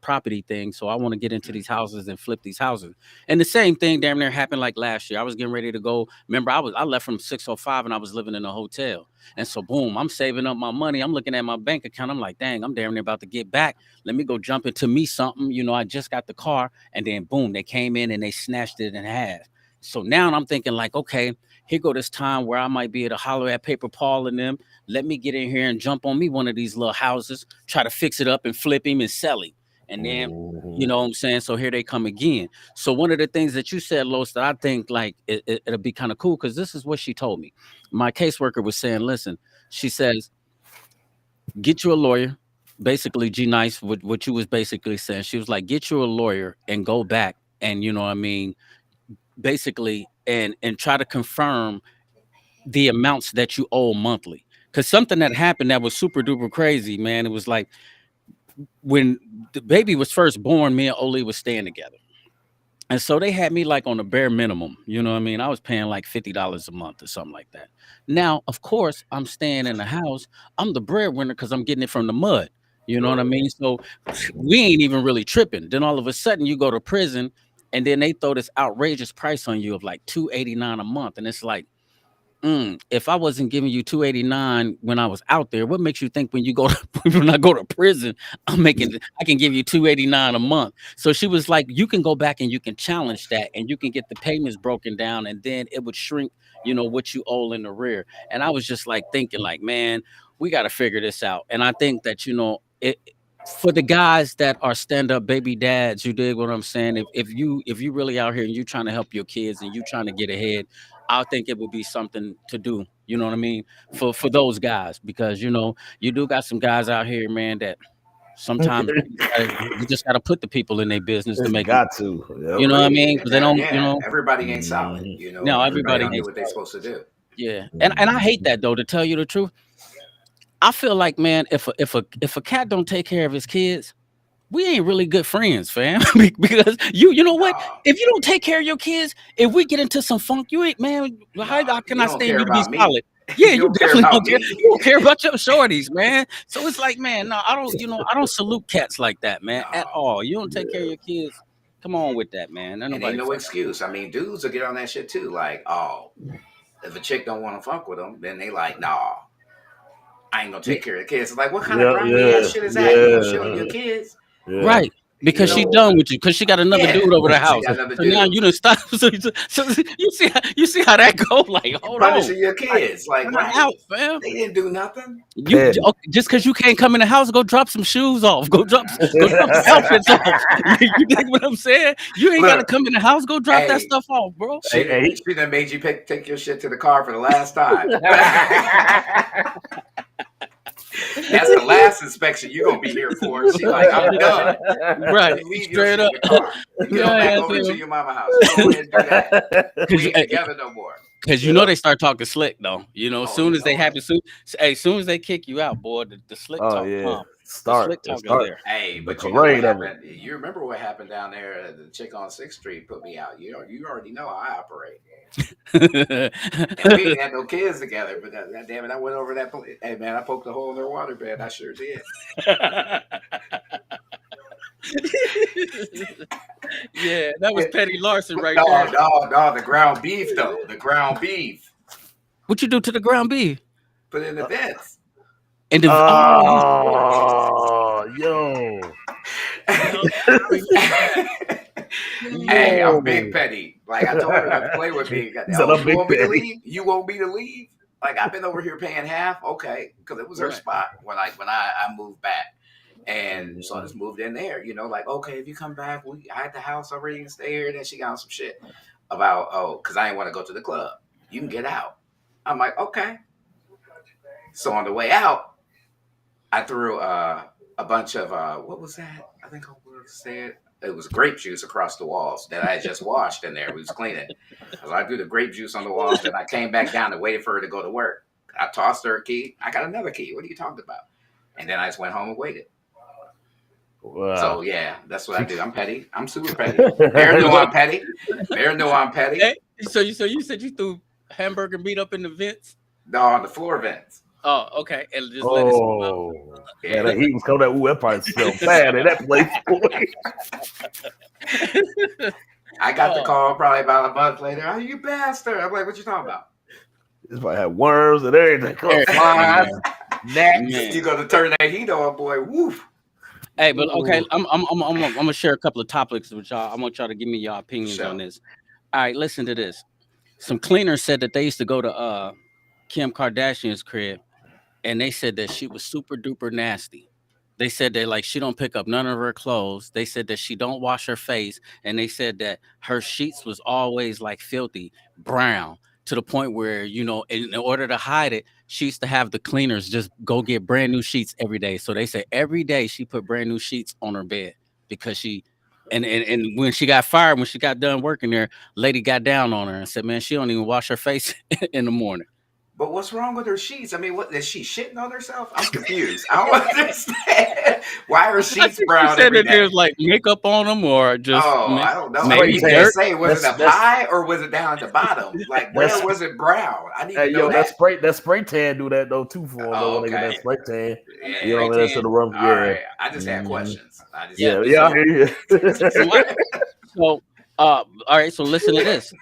property thing, so I want to get into Mm. these houses and flip these houses. And the same thing damn near happened like last year. I was getting ready to go. Remember, I left from 605 and I was living in a hotel. And so boom, I'm saving up my money. I'm looking at my bank account. I'm like, dang, I'm damn near about to get back. Let me go jump into me something. I just got the car, and then boom, they came in and they snatched it in half. So now I'm thinking like, okay, here go this time where I might be able to holler at Paper Paul and them. Let me get in here and jump on me one of these little houses, try to fix it up and flip him and sell him. And then, you Mhm. know what I'm saying? So here they come again. So one of the things that you said, Los, that I think like it'll be kind of cool because this is what she told me. My caseworker was saying, listen, she says, get you a lawyer. Basically, G Nice, what you was basically saying. She was like, get you a lawyer and go back and you know what I mean, basically and try to confirm the amounts that you owe monthly. Cause something that happened that was super duper crazy, man. It was like when the baby was first born, me and Oli was staying together. And so they had me like on a bare minimum, you know what I mean? I was paying like $50 a month or something like that. Now, of course, I'm staying in the house. I'm the breadwinner because I'm getting it from the mud. You know what I Right. mean? So we ain't even really tripping. Then all of a sudden you go to prison and then they throw this outrageous price on you of like 289 a month. And it's like, if I wasn't giving you 289 when I was out there, what makes you think when you go to when I go to prison, I can give you 289 a month? So she was like, you can go back and you can challenge that and you can get the payments broken down and then it would shrink, what you owe in the rear. And I was just like thinking, like, man, we got to figure this out. And I think that, it for the guys that are stand-up baby dads, you dig what I'm saying? If you really out here and you trying to help your kids and you trying to get ahead, I think it would be something to do. You know what I mean? For those guys, because you do got some guys out here, man, that sometimes you just gotta put the people in their business to It's make them. got to. You Yep. know what I mean? Because they don't. Yeah, everybody ain't solid. Mhm. No, Everybody everybody don't do ain't what they're solid. supposed to do. Yeah, and I hate that though. To tell you the truth, I feel like, man, if a cat don't take care of his kids, we ain't really good friends, fam. Because you know what? Nah, If you don't take care of your kids, if we get into some funk, you ain't, man. How can you I don't stand care you to be about me. solid? Yeah, You you don't care definitely about don't care. me. You don't care about your shorties, man. So it's like, man, no, I don't. I don't salute cats like that, man, at No, all. You don't take care of your kids. Come on with that, man. Ain't and ain't nobody no fuck. excuse. I mean, dudes will get on that shit too. Like, oh, if a chick don't want to fuck with them, then they like, nah, I ain't gonna take care of the kids. It's like, what kind of Yeah, grimy ass yeah, shit is that? You gonna shit on your yeah, kids? yeah. Right. You Because she know? done with you, because she got another Yeah. dude over the She house. got another So now dude you done stop. So you see how that go? Like, hold on. punishing your Like, kids. Like, time what? out, fam. They didn't do nothing. Petty. Okay, just because you can't come in the house, go drop some shoes off. Go drop some outfits off. You dig what I'm saying? You ain't got to Look, come in the house. Go drop that hey, stuff off, bro. Hey, hey. she done made you take your shit to the car for the last time. That's the last inspection you're gonna be here for. She like, I'm done. Right, You leave your straight shit in up. the car. You get on back Yeah, over to yeah. your mama house. You go ahead and do that. We Because ain't together no more. Yep. they start talking slick though. Oh, Soon you as they know have it. to, soon as they kick you out, boy, the slick Oh talk yeah. come. The Start. slick Let's talk is start there. Hey, the but you know what parade of it. happened? You remember what happened down there? The chick on 6th Street put me out. You already know how I operate. And we ain't had no kids together, but that damn it, I went over that. Hey man, I poked a hole in their water bed. I sure did. Yeah, that was Petty Larson right No, there. no, no. The ground beef though. The ground beef. What you do to the ground beef? Put in the vents. And the you Oh, yo, yo, bring that back. Hey, I'm Yo. big yo. petty. Like I told her not to play with me. He said, Oh, I'm you Big want me to Petty. leave? You want me to leave? Like I've been over here paying half, okay, because it was her Right. spot when I moved back, and so I just moved in there. Like okay, if you come back, I had the house already and stay here. Then she got on some shit about because I didn't want to go to the club. You can get out. I'm like okay. So on the way out, I threw a bunch of what was that? I think I would have said it was grape juice across the walls that I had just washed in there. We was cleaning. So I threw the grape juice on the walls. Then I came back down and waited for her to go to work. I tossed her a key. I got another key. What are you talking about? And then I just went home and waited. So Wow. yeah, that's what I do. I'm petty. I'm super petty. Bear know I'm petty. Bear know I'm petty. Hey, so you said you threw hamburger meat up in the vents? No, on the floor vents. Oh, okay, and just let it smell out. Oh, man, Yeah. that heat was coming out. Ooh, that probably smelled bad in that place, boy. I got the Oh, call probably about a month later. Oh, you bastard. I'm like, what you talking about? This probably had worms and everything. Come everything in flies, there, gnats. You man. gonna turn that heat on, boy. Woof. Hey, but okay, Ooh. I'm gonna share a couple of topics with y'all. I want y'all to give me your For opinions on sure. this. All right, listen to this. Some cleaners said that they used to go to Kim Kardashian's crib and they said that she was super duper nasty. They said that like she don't pick up none of her clothes. They said that she don't wash her face, and they said that her sheets was always like filthy brown to the point where in order to hide it, she used to have the cleaners just go get brand new sheets every day. So they said every day she put brand new sheets on her bed because she. And when she got fired, when she got done working there, lady got down on her and said, "Man, she don't even wash her face in the morning." But what's wrong with her sheets? I mean, what is she shitting on herself? I'm confused. I don't understand. Why are I sheets think she brown said every that day? there's like makeup on them, or just Oh, I don't know. I mean, Spray maybe you can't dirt. tan. say was it a That's pie or was it down at the bottom? Like, where that's was it brown? I need to hey know yo, that. that spray tan do that though too for them though Oh, when they get that okay. spray tan. Yeah, You know spray what I mean? Instead tan. of rum, All yeah. right. I just had Mhm. questions. I just Yeah, had yeah, I So hear you. what? So all right. So listen to this.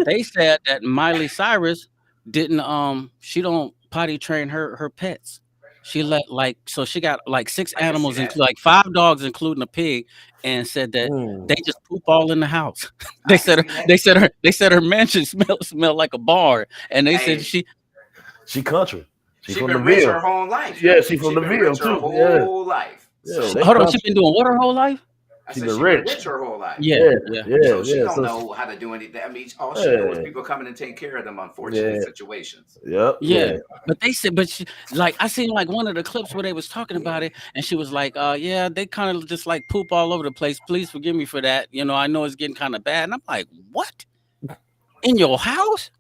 They said that Miley Cyrus didn't she don't potty train her pets. She let like so she got like six I can see animals, that. include like five dogs, including a pig, and said that Mm. they just poop all in the house. I can see that. They said her mansion smelled like a bar, and they said Hey, She country. She she from the been rich her Ville. whole life, Yeah, yo. she from She the been rich Ville her too. Yeah, whole life. yeah, So they hold on, she country. been doing what her whole life? I She said been she been rich. rich her whole life. Yeah, Yeah, yeah. yeah, So she yeah. don't So know how to do anything. I mean, all she knew was yeah, people coming and take care of them unfortunate yeah, situations. yep, Yeah, yeah. but they said, but she, like I seen like one of the clips where they was talking about it, and she was like, yeah, they kind of just like poop all over the place. Please forgive me for that. You know, I know it's getting kind of bad." And I'm like, "What in your house?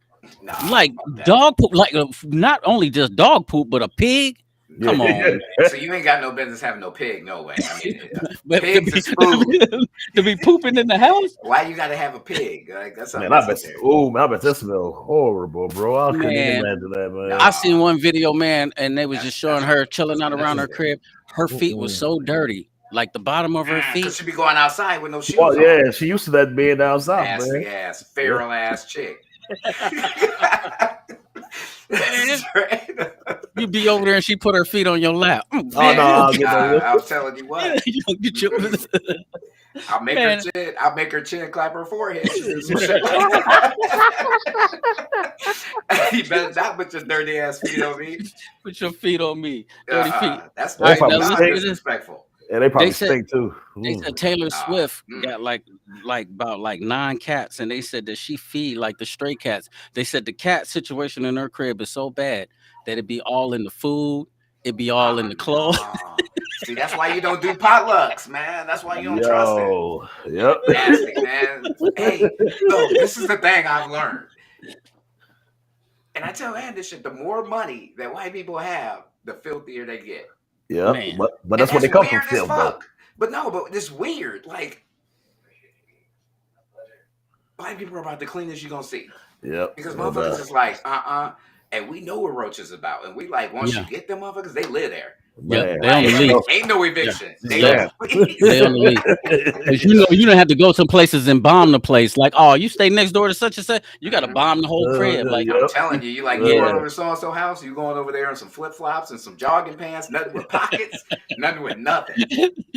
Nah, Like fuck that. dog poop? Like not only just dog poop, but a pig? Yeah, Come on, man. So you ain't got no business having no pig, no way. I mean, But pigs is food. to be pooping in the house, Why you got to have a pig? Like that's man, I bet. unnecessary. Oh, man, I bet that smell horrible, bro. I couldn't even man. imagine that, man. I Nah, seen one video, man, and they was just showing that's her chilling out around her unnecessary. crib. Her feet was Mm-mm. so dirty, like the bottom of her Cause feet. she be going outside with no shoes Well, on. yeah, she used to that being down south, Nasty man. ass, Yeah. feral ass chick. Man, Straight up. you be over there and she put her feet on your lap. Oh no, Man, you don't I'll get, get no. I'm telling you what. you don't get your I'll make her man. chin. I'll make her chin clap her forehead. She do some shit like that. You better not put your dirty ass feet on me. Put your feet on me, dirty feet. That's All They right, now probably beyond listen stink. to this. disrespectful. Yeah, they They probably said stink too. they Mm. said Taylor Nah. Swift got like about like 9 cats, and they said that she feed like the stray cats. They said the cat situation in her crib is so bad that it'd be all in the food, it'd be all in Oh the clothes. no. See, that's why you don't do potlucks, man. That's why you don't trust it. Yo, yep. Nasty, man. Hey, look, this is the thing I've learned. And I tell Ann this shit, the more money that white people have, the filthier they get. Yep, Man, but And that's where that's they come from, weird as filth, though. fuck. But no, but it's weird. Like, white people are about the cleanest you're gonna see. Yep, Because no motherfuckers doubt. is like, and we know what roach is about. And we like, once you yeah, get them motherfuckers, they live there. yep. Man, They on Like, the lease. ain't no Yeah, eviction. They yeah. live. They on the lease. Cause you don't have to go some places and bomb the place. Like, oh, you stay next door to such and such, you got to Mhm. bomb the whole crib. Like, I'm yep. telling you, you like you going yeah, over to so and so house, you going over there in some flip flops and some jogging pants, nothing with pockets, nothing with nothing.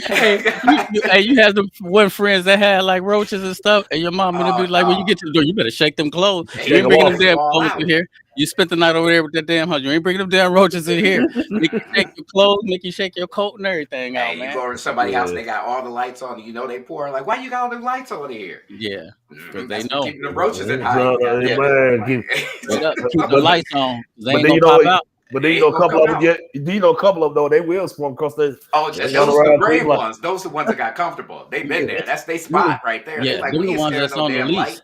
hey, you had them one friends that had like roaches and stuff, and your mom would be Oh like, when you no, get to the door, you better shake them clothes. hey, You Shake ain't them bringing off. them take them damn all clothes out. in here. You spent the night over there with that damn house. You ain't bringing them damn roaches in here. Make you shake your clothes, make you shake your coat and everything out, Hey, you man. go over to somebody's house, Yeah. they got all the lights on, you know they poor. Like, why you got all the lights on here? Yeah, because they That's know. keeping the roaches in So, hiding. Yeah, Goddamn man, it! straight up, keep the but lights on. They but ain't then gonna you know pop what? out. But then They you know ain't a gonna couple come of them out. get. You know a couple of them though they will spawn across there. Oh, They run those are the around brave creep like ones. Those are the ones that got comfortable. They've been there. That's their Them, spot right there. They yeah, like, them we the ain't ones scared of that's no on the damn lease. light.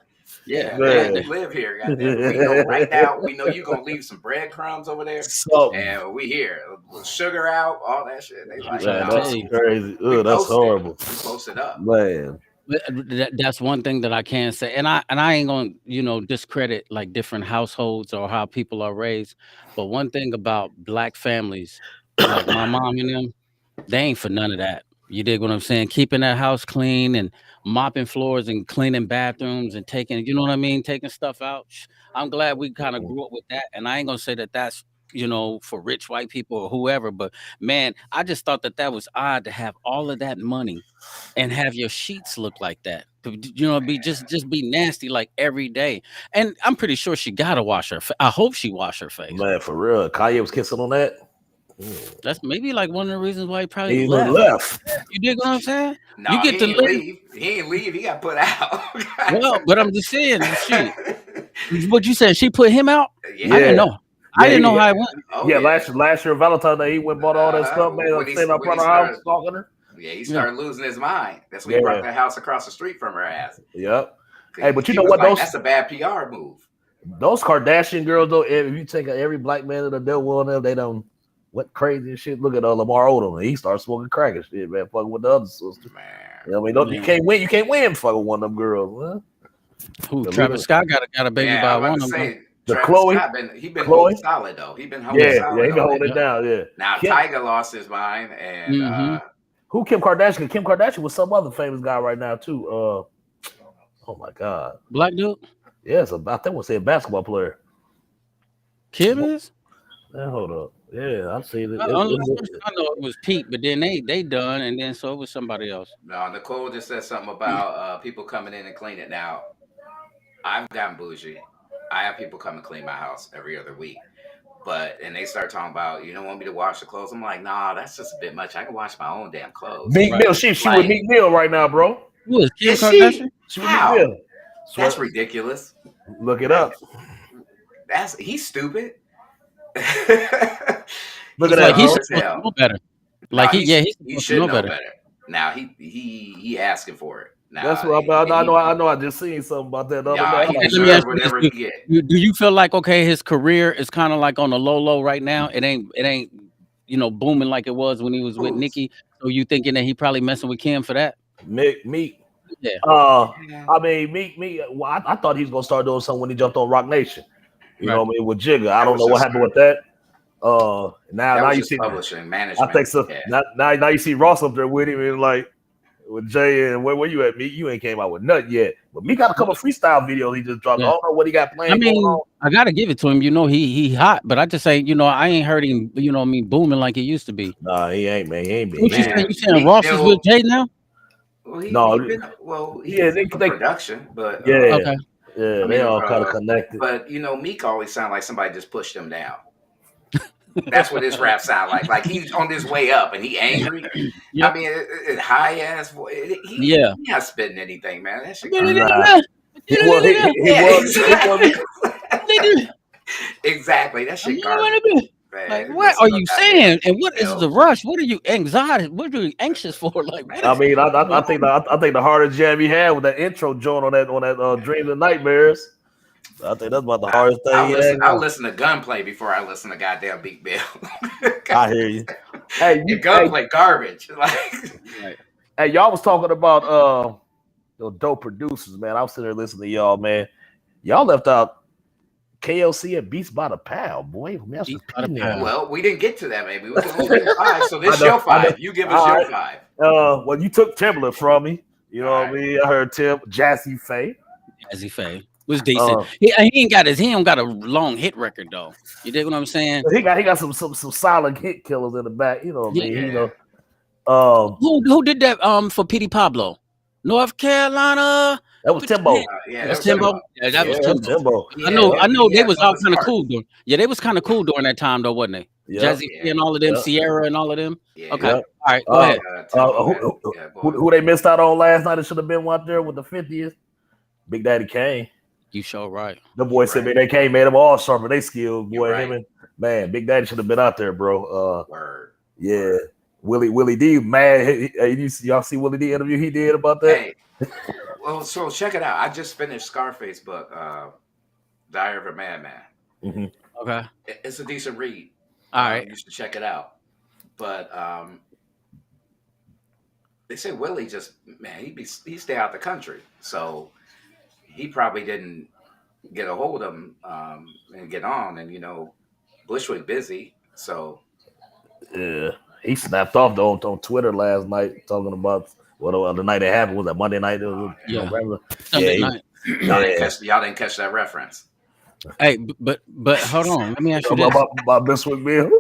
Yeah, Yeah, man. we live here. Goddamn it. We know right now. We know you gonna leave some breadcrumbs over there, something. and we here. Sugar out, all that shit. They I'm like, trying Man, to tell that's nah, you. crazy. we That's posted. horrible. We posted up. Man. That's one thing that I can say, and I ain't gonna discredit like different households or how people are raised, but one thing about black families, like my mom and them, they ain't for none of that. You dig what I'm saying? Keeping that house clean and mopping floors and cleaning bathrooms and taking, you know what I mean, taking stuff out. I'm glad we kind of grew up with that, and I ain't gonna say that that's for rich white people or whoever, but man, I just thought that that was odd to have all of that money and have your sheets look like that. Be just be nasty like every day. And I'm pretty sure she gotta wash her. I hope she wash her face. Man, for real. Kanye was kissing on that. That's maybe like one of the reasons why he probably He even left. left. You dig what I'm saying? You No, get to he ain't live. leave. He ain't leave. He got put out. Well, but I'm just saying, shit. What you said? She put him out? I didn't Yeah. know. I Yeah, didn't know he how it went. Oh yeah, yeah. last year Valentine's Day he went and bought all that stuff, man. When I'm staying up when he front of the house started, stalking her. yeah, he Yeah. started losing his mind. That's when he brought Yeah. that house across the street from her ass. Yep. Hey, but you She know was what? like, Those "That's a bad PR move." Those Kardashian girls, though, if you take every black man that dealt with them, they don't went crazy and shit. Look at Lamar Odom. He started smoking crack and shit, man. Fucking with the other sister. Man. You know what I mean? Don't, you can't win. You can't win fucking one of them girls. Huh? Who? Travis Scott got a baby Yeah, by I was one about of to them. say The Travis Chloe, Scott been Chloe? holding solid though. He been holding Yeah, solid. he been on holding it. it down. Yeah. Now Kim, Tiger lost his mind, and who Kim Kardashian? Kim Kardashian was some other famous guy right now too. Oh my god, Black dude. yes, I think we'll say a basketball player. Kim is. Man, hold up. Yeah, I've seen it. I know it was Pete, but then they done, and then so it was somebody else. no, Nicole just said something about people coming in and cleaning. Now, I've gotten bougie. I have people come and clean my house every other week. And they start talking about, you don't want me to wash the clothes. I'm like, nah, that's just a bit much. I can wash my own damn clothes. Meek Right. Mill, she with Meek Mill right now, bro. Who is Kim Is Kardashian? She with Meek How? Mill. That's ridiculous. Look it up. He's stupid. Look He's at like that. he's Bro. supposed to know better. Like No, he's he supposed should to know know better. better. Now he asking for it. Now, That's what I know. I just seen something about that the other Nah, day. he I'm like, Let me ask deserves you this: whatever he get. do you feel like his career is kind of like on the low right now? It ain't booming like it was when he was with Who's? Nicki. So you thinking that he probably messing with Kim for that? Meek. Yeah. I mean, Meek. Well, I thought he was gonna start doing something when he jumped on Rock Nation. You know what I mean? With Jigga. I don't know what happened with that. Now you see publishing management. I think so. Yeah. Now you see Ross up there with him and like with Jay and where you at, Meek? You ain't came out with nothing yet. But Meek got a couple freestyle videos he just dropped. Yeah. I don't know what he got planned I mean, going on. I gotta give it to him. He hot, but I just say, I ain't heard him, booming like he used to be. Nah, he ain't, man. He ain't been. What you saying? You saying Ross is with Jay now? Well, he they production, but Okay. Yeah, they all kind of connected. But Meek always sound like somebody just pushed him down. That's what his rap sound like. Like he's on his way up and he angry. Yep. I mean, high ass voice. He not spitting anything, man. That shit. Exactly. That shit garbage. Like, what are you saying? And what is the rush? What are you anxiety? What are you anxious for? Like, what I think the hardest jam he had with that intro joint on that Dreams and Nightmares. I think that's about the hardest thing. I'll listen to Gunplay before I listen to goddamn Big Bill. I hear you. Hey, Gunplay garbage. Like, hey, y'all was talking about dope producers, man. I was sitting there listening to y'all, man. Y'all left out KLC and Beats by the Pound, boy. Well, we didn't get to that, maybe. We was only get 5, so this is your 5. You give us your 5. Well, you took Timberland from me. You know what I mean? I heard Jazzy Faye. Jazzy Faye was decent. He don't got a long hit record though. You dig what I'm saying? He got some solid hit killers in the back. You know what I mean? Yeah. You know. Who did that for Petey Pablo? North Carolina. That was Timbo. That was Timbo. Yeah, that was Timbo. Yeah, I know they was all kind of cool during. Yeah, they was kind of cool during that time though, wasn't they? Jazzy and all of them, Sierra and all of them. Yeah. Okay. All right, go ahead. Who they missed out on last night? It should have been one there with the 50th. Big Daddy Kane. You sure right. The boy said, man, they came, made them all sharper. They skilled, boy. Man, Big Daddy should have been out there, bro. Word. Yeah. Willie D, man. Y'all see Willie D interview he did about that? Hey, well, so check it out. I just finished Scarface book, Diary of a Madman. Mm-hmm. Okay. It's a decent read. All right. You should check it out. But they say Willie he stay out the country, so he probably didn't get a hold of him and get on. And Bushwick busy, so yeah, he snapped off though on Twitter last night talking about the night it happened. Was that Monday night? Sunday night. Y'all didn't catch that reference. Hey, but hold on. Let me ask you this about Bushwick Bill.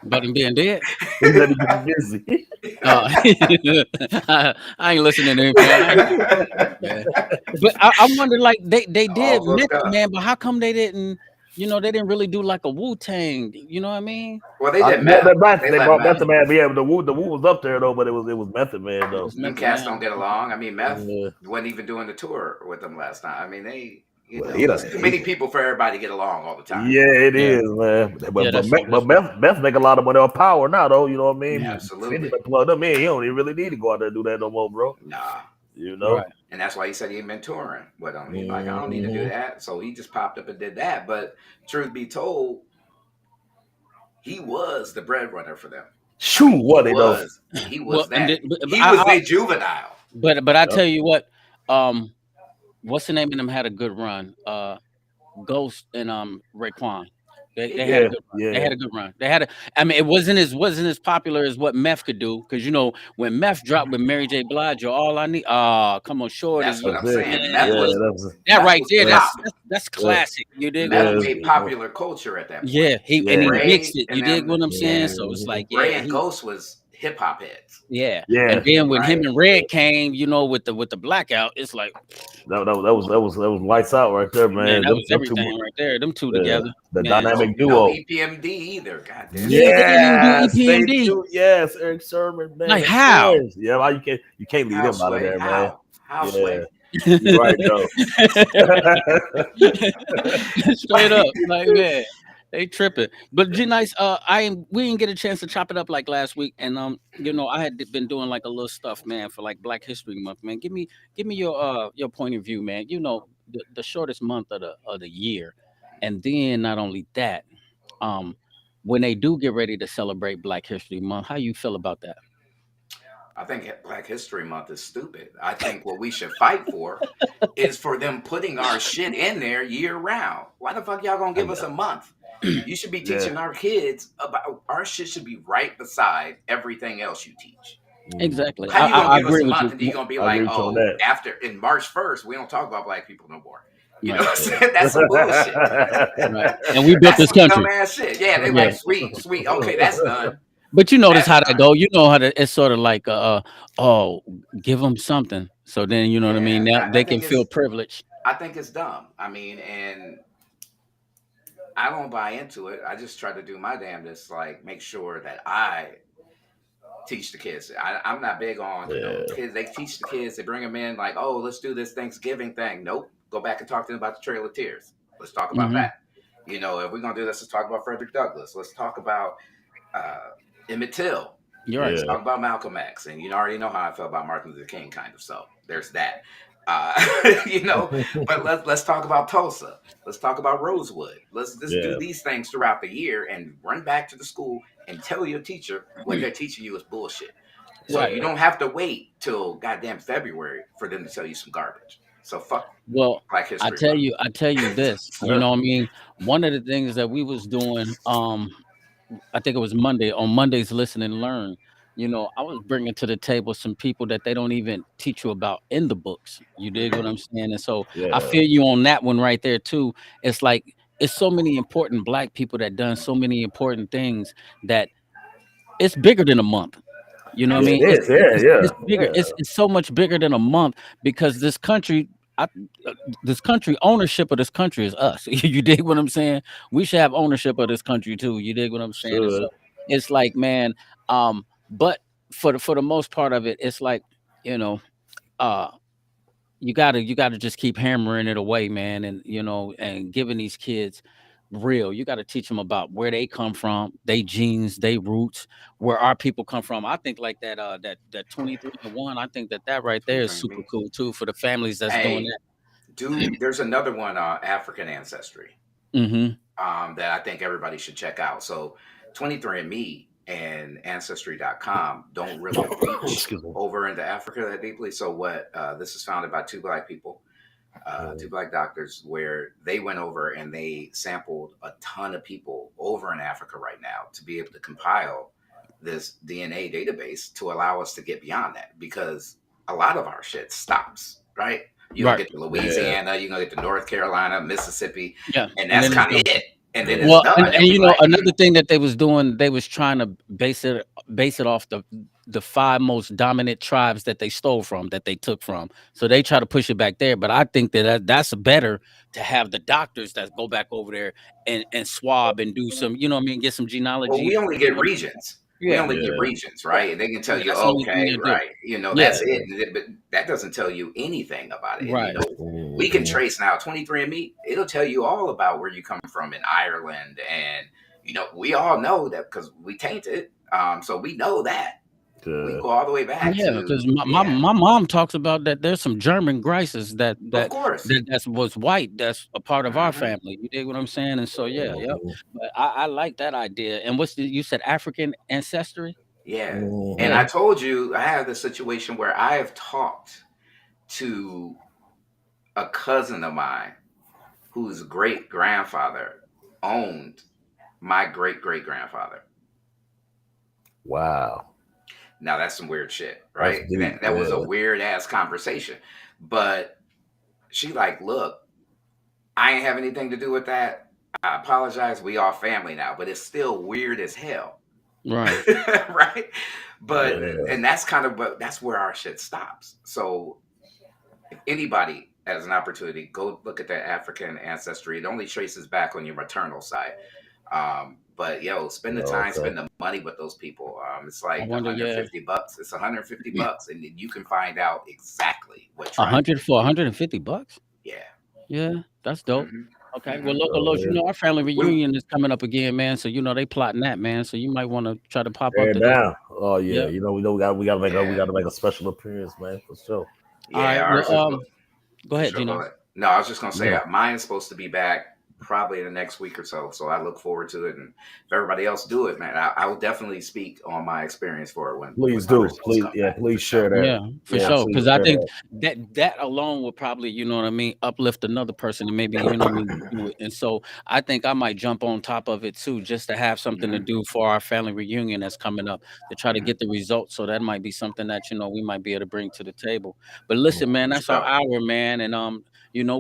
About him being dead. He said he was busy. I ain't listening to him, man. But I wonder, like they did Method Man, but how come they didn't? They didn't really do like a Wu-Tang. You know what I mean? Well, they did. They brought Method Man. Yeah, the Wu was up there though, but it was Method Man though. Them cats don't get along. I mean, Meth wasn't even doing the tour with them last time. I mean, they. Too many people for everybody to get along all the time. Yeah, it is, man. But Meth make a lot of money on Power now, though. You know what I mean? Yeah, absolutely. Plug them in. He don't even really need to go out there and do that no more, bro. Nah. You know. Right. And that's why he said he had been touring with him. He's like, I don't need to do Mhm. that. So he just popped up and did that. But truth be told, he was the breadwinner for them. I Shoot, mean, what they know? he Well, was and that. but He was their juvenile. I Yep. tell you what, what's the name of them had a good run. Ghost and Raekwon. They They had a Yeah, did. good run. They yeah. had a good run. They had a. I mean, it wasn't as popular as what Meth could do because when Meth dropped with Mary J. Blige, you're all I need. Come on, shorty, That's what That's I'm it. saying. Yeah, that's that Meth right was there. yeah, pop. That's yeah, classic. You dig what Meth I'm yeah, made saying? popular culture at that point. Yeah, he yeah. mixed Ray it. and You dig them, what I'm saying? and So it's like, Ray yeah, and Ghost was hip hop heads, yeah. Yeah. And then when him right? and Red came, with the blackout, it's like, That was lights out right there, man, man. that Them, was them two, everything right there. Them two yeah, together, the man. No, dynamic no duo. EPMD either. God damn it. Yeah, they didn't even do Yes, they EPMD. do. Yes, Eric Sherman, man, Like the how? twins. Yeah, why you can't leave How them out of sway? there, man. How Yeah, sway? you're right though. Straight up, like man, they tripping. But G Nice, we didn't get a chance to chop it up like last week, and I had been doing like a little stuff, man, for like Black History Month, man. Give me your point of view, man. The shortest month of the year, and then not only that, um, when they do get ready to celebrate Black History Month, how you feel about that? I think Black History Month is stupid. I think what we should fight for is for them putting our shit in there year round. Why the fuck y'all gonna I give know. us a month? You should be Yeah. teaching our kids about our shit should be right beside everything else you teach. Mhm. Exactly, How you gonna I give us agree a with month you. and then you gonna be I agree like, with you on oh, that. after in March 1st, we don't talk about black people no more. You know Right, what I'm saying? That's some bullshit. right. And we built That's this some country. dumbass shit. Yeah, they Yeah. like sweet, sweet. Okay, that's done. But you notice That's how that done. go. You know how to. It's sort of like, oh, give them something. So then you know what I mean. Yeah, Now I they can think feel it's privileged. I think it's dumb. I mean, and I don't buy into it. I just try to do my damnedest, like make sure that I teach the kids. I'm not big on, Yeah. kids. They teach the kids. They bring them in like, oh, let's do this Thanksgiving thing. Nope. Go back and talk to them about the Trail of Tears. Let's talk about Hmm. that. If we're gonna do this, let's talk about Frederick Douglass. Let's talk about uh, Emmett Till. You're right. Let's Yeah. talk about Malcolm X. And you already know how I felt about Martin Luther King, kind of. So there's that. You know, but let's talk about Tulsa. Let's talk about Rosewood. Let's just do Yeah. these things throughout the year and run back to the school and tell your teacher what they're teaching you is bullshit. So Right. you don't have to wait till goddamn February for them to tell you some garbage. So fuck Well, Black History Month. I tell you this. You know what I mean. One of the things that we was doing, I think it was Monday on Monday's Listen and Learn. I was bringing to the table some people that they don't even teach you about in the books. You dig what Mhm. I'm saying? And so I Yeah. feel you on that one right there too. It's like it's so many important Black people that done so many important things that it's bigger than a month. You know what I Yeah. mean? It is. Yeah. It's Yeah. bigger. Yeah. It's so much bigger than a month because I, this country ownership of this country is us. You dig what I'm saying? We should have ownership of this country too. You dig what I'm saying? And so Should. it's like, man, but for the most part of it, it's like, you know, uh, you gotta just keep hammering it away, man, and and giving these kids real. You got to teach them about where they come from, they genes, they roots, where our people come from. I think like that 23 and 1. I think that right there is 23 super me. cool too for the families that's doing Hey, that. there's another one, African ancestry. Hmm. That I think everybody should check out. So 23andMe and Ancestry.com don't really reach Excuse me. over into Africa that deeply. So what this is founded by two black people, two black doctors, where they went over and they sampled a ton of people over in Africa right now to be able to compile this DNA database to allow us to get beyond that because a lot of our shit stops, right? You're gonna Right. get to Yeah. Louisiana, you're gonna get to North Carolina, Mississippi, Yeah. and And that's then it's kind of done. it. And then it's Mhm. Well, done. And and we like, another thing that they was doing, they was trying to base it off the five most dominant tribes that they stole from, that they took from. So they try to push it back there. But I think that's better to have the doctors that go back over there and swab and do some, you know what I mean, get some well, genealogy. we only get regions. We Yeah, only get Yeah. regions, yeah, right? And they can tell yeah. you, That's the only thing okay, they do. right, Yeah, that's it. But that doesn't tell you anything about it. And right. we can Mhm. trace now 23andMe. It'll tell you all about where you come from in Ireland, and we all know that because we tainted. So we know that. We Good. go all the way Oh, back yeah, because to my mom talks about that there's some German Grices of course. that was white that's a part of our Hmm. family. You dig what I'm saying? And so yeah, yep. Mhm. But I like that idea. And you said African ancestry? Yeah. And Yeah. I Mhm. told you I have the situation where I have talked to a cousin of mine whose great grandfather owned my great great grandfather. Wow. Now that's some weird shit, That's right? deep. That was a Yeah. weird ass conversation. But she like, look, I ain't have anything to do with that. I apologize. We all family now, but it's still weird as hell. Right. Right? But Yeah. and that's kind of what that's where our shit stops. So if anybody has an opportunity, go look at that African ancestry. It only traces back on your maternal side. But yo, spend the time, Okay. spend the money with those people. It's I like wonder, yeah. $150. It's $150, and then you can find out exactly what A tribe hundred you're for dealing with. $150? Yeah. Yeah, that's dope. Hmm. Okay. Hmm. Well, local So Los, yeah. our family We, reunion is coming up again, man. So they plotting that, man. So you might want to try to pop up Tear to this. down. Oh yeah. Yep. We yeah, gotta make a special appearance, man, for sure. All yeah. right. Ours is Go for ahead, sure. Go Gino. ahead. No, I was just gonna say Yeah. mine's supposed to be back probably in the next week or so. So I look forward to it, and if everybody else do it, man, I will definitely speak on my experience for it when Please my do. results Please, come yeah, back for please share sure. that. Yeah, for Yeah, sure. please Because I share think that. that alone would probably, you know what I mean, uplift another person and maybe, you know what I mean, do it. And so I think I might jump on top of it too, just to have something to Hmm. do for our family reunion that's coming up to try to Hmm. get the results. So that might be something that, we might be able to bring to the table. But listen, man, For that's our sure. hour, man. And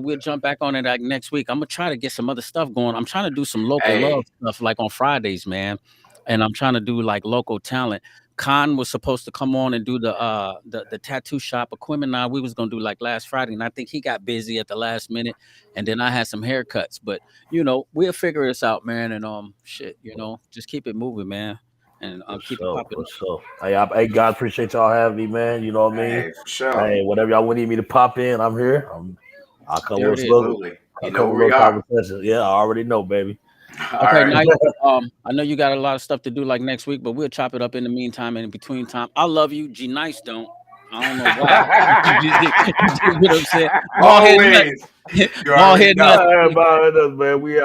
we'll jump back on it like next week. I'm gonna try to get some other stuff going. I'm trying to do some local love Hey, stuff like on Fridays, man. And I'm trying to do like local talent. Khan was supposed to come on and do the tattoo shop equipment. Now we was gonna do like last Friday, and I think he got busy at the last minute, and then I had some haircuts. But we'll figure this out, man. And shit, just keep it moving, man, and For keep it sure, popping. for sure. Hey, God, appreciate y'all having me, man. You know what I mean? hey, for sure. Hey, whatever y'all need me to pop in, I'm here. I'll come There with it a is. little, Absolutely. I'll You come know with where a we little are. conversation. Yeah, I already know, baby. All Okay, right. nice. I know you got a lot of stuff to do like next week, but we'll chop it up in the meantime and in between time. I love you. G Nice don't. I don't know why. You dig what I'm saying? Ball head nut. Always. You Ball already head nut. know. All right, man. We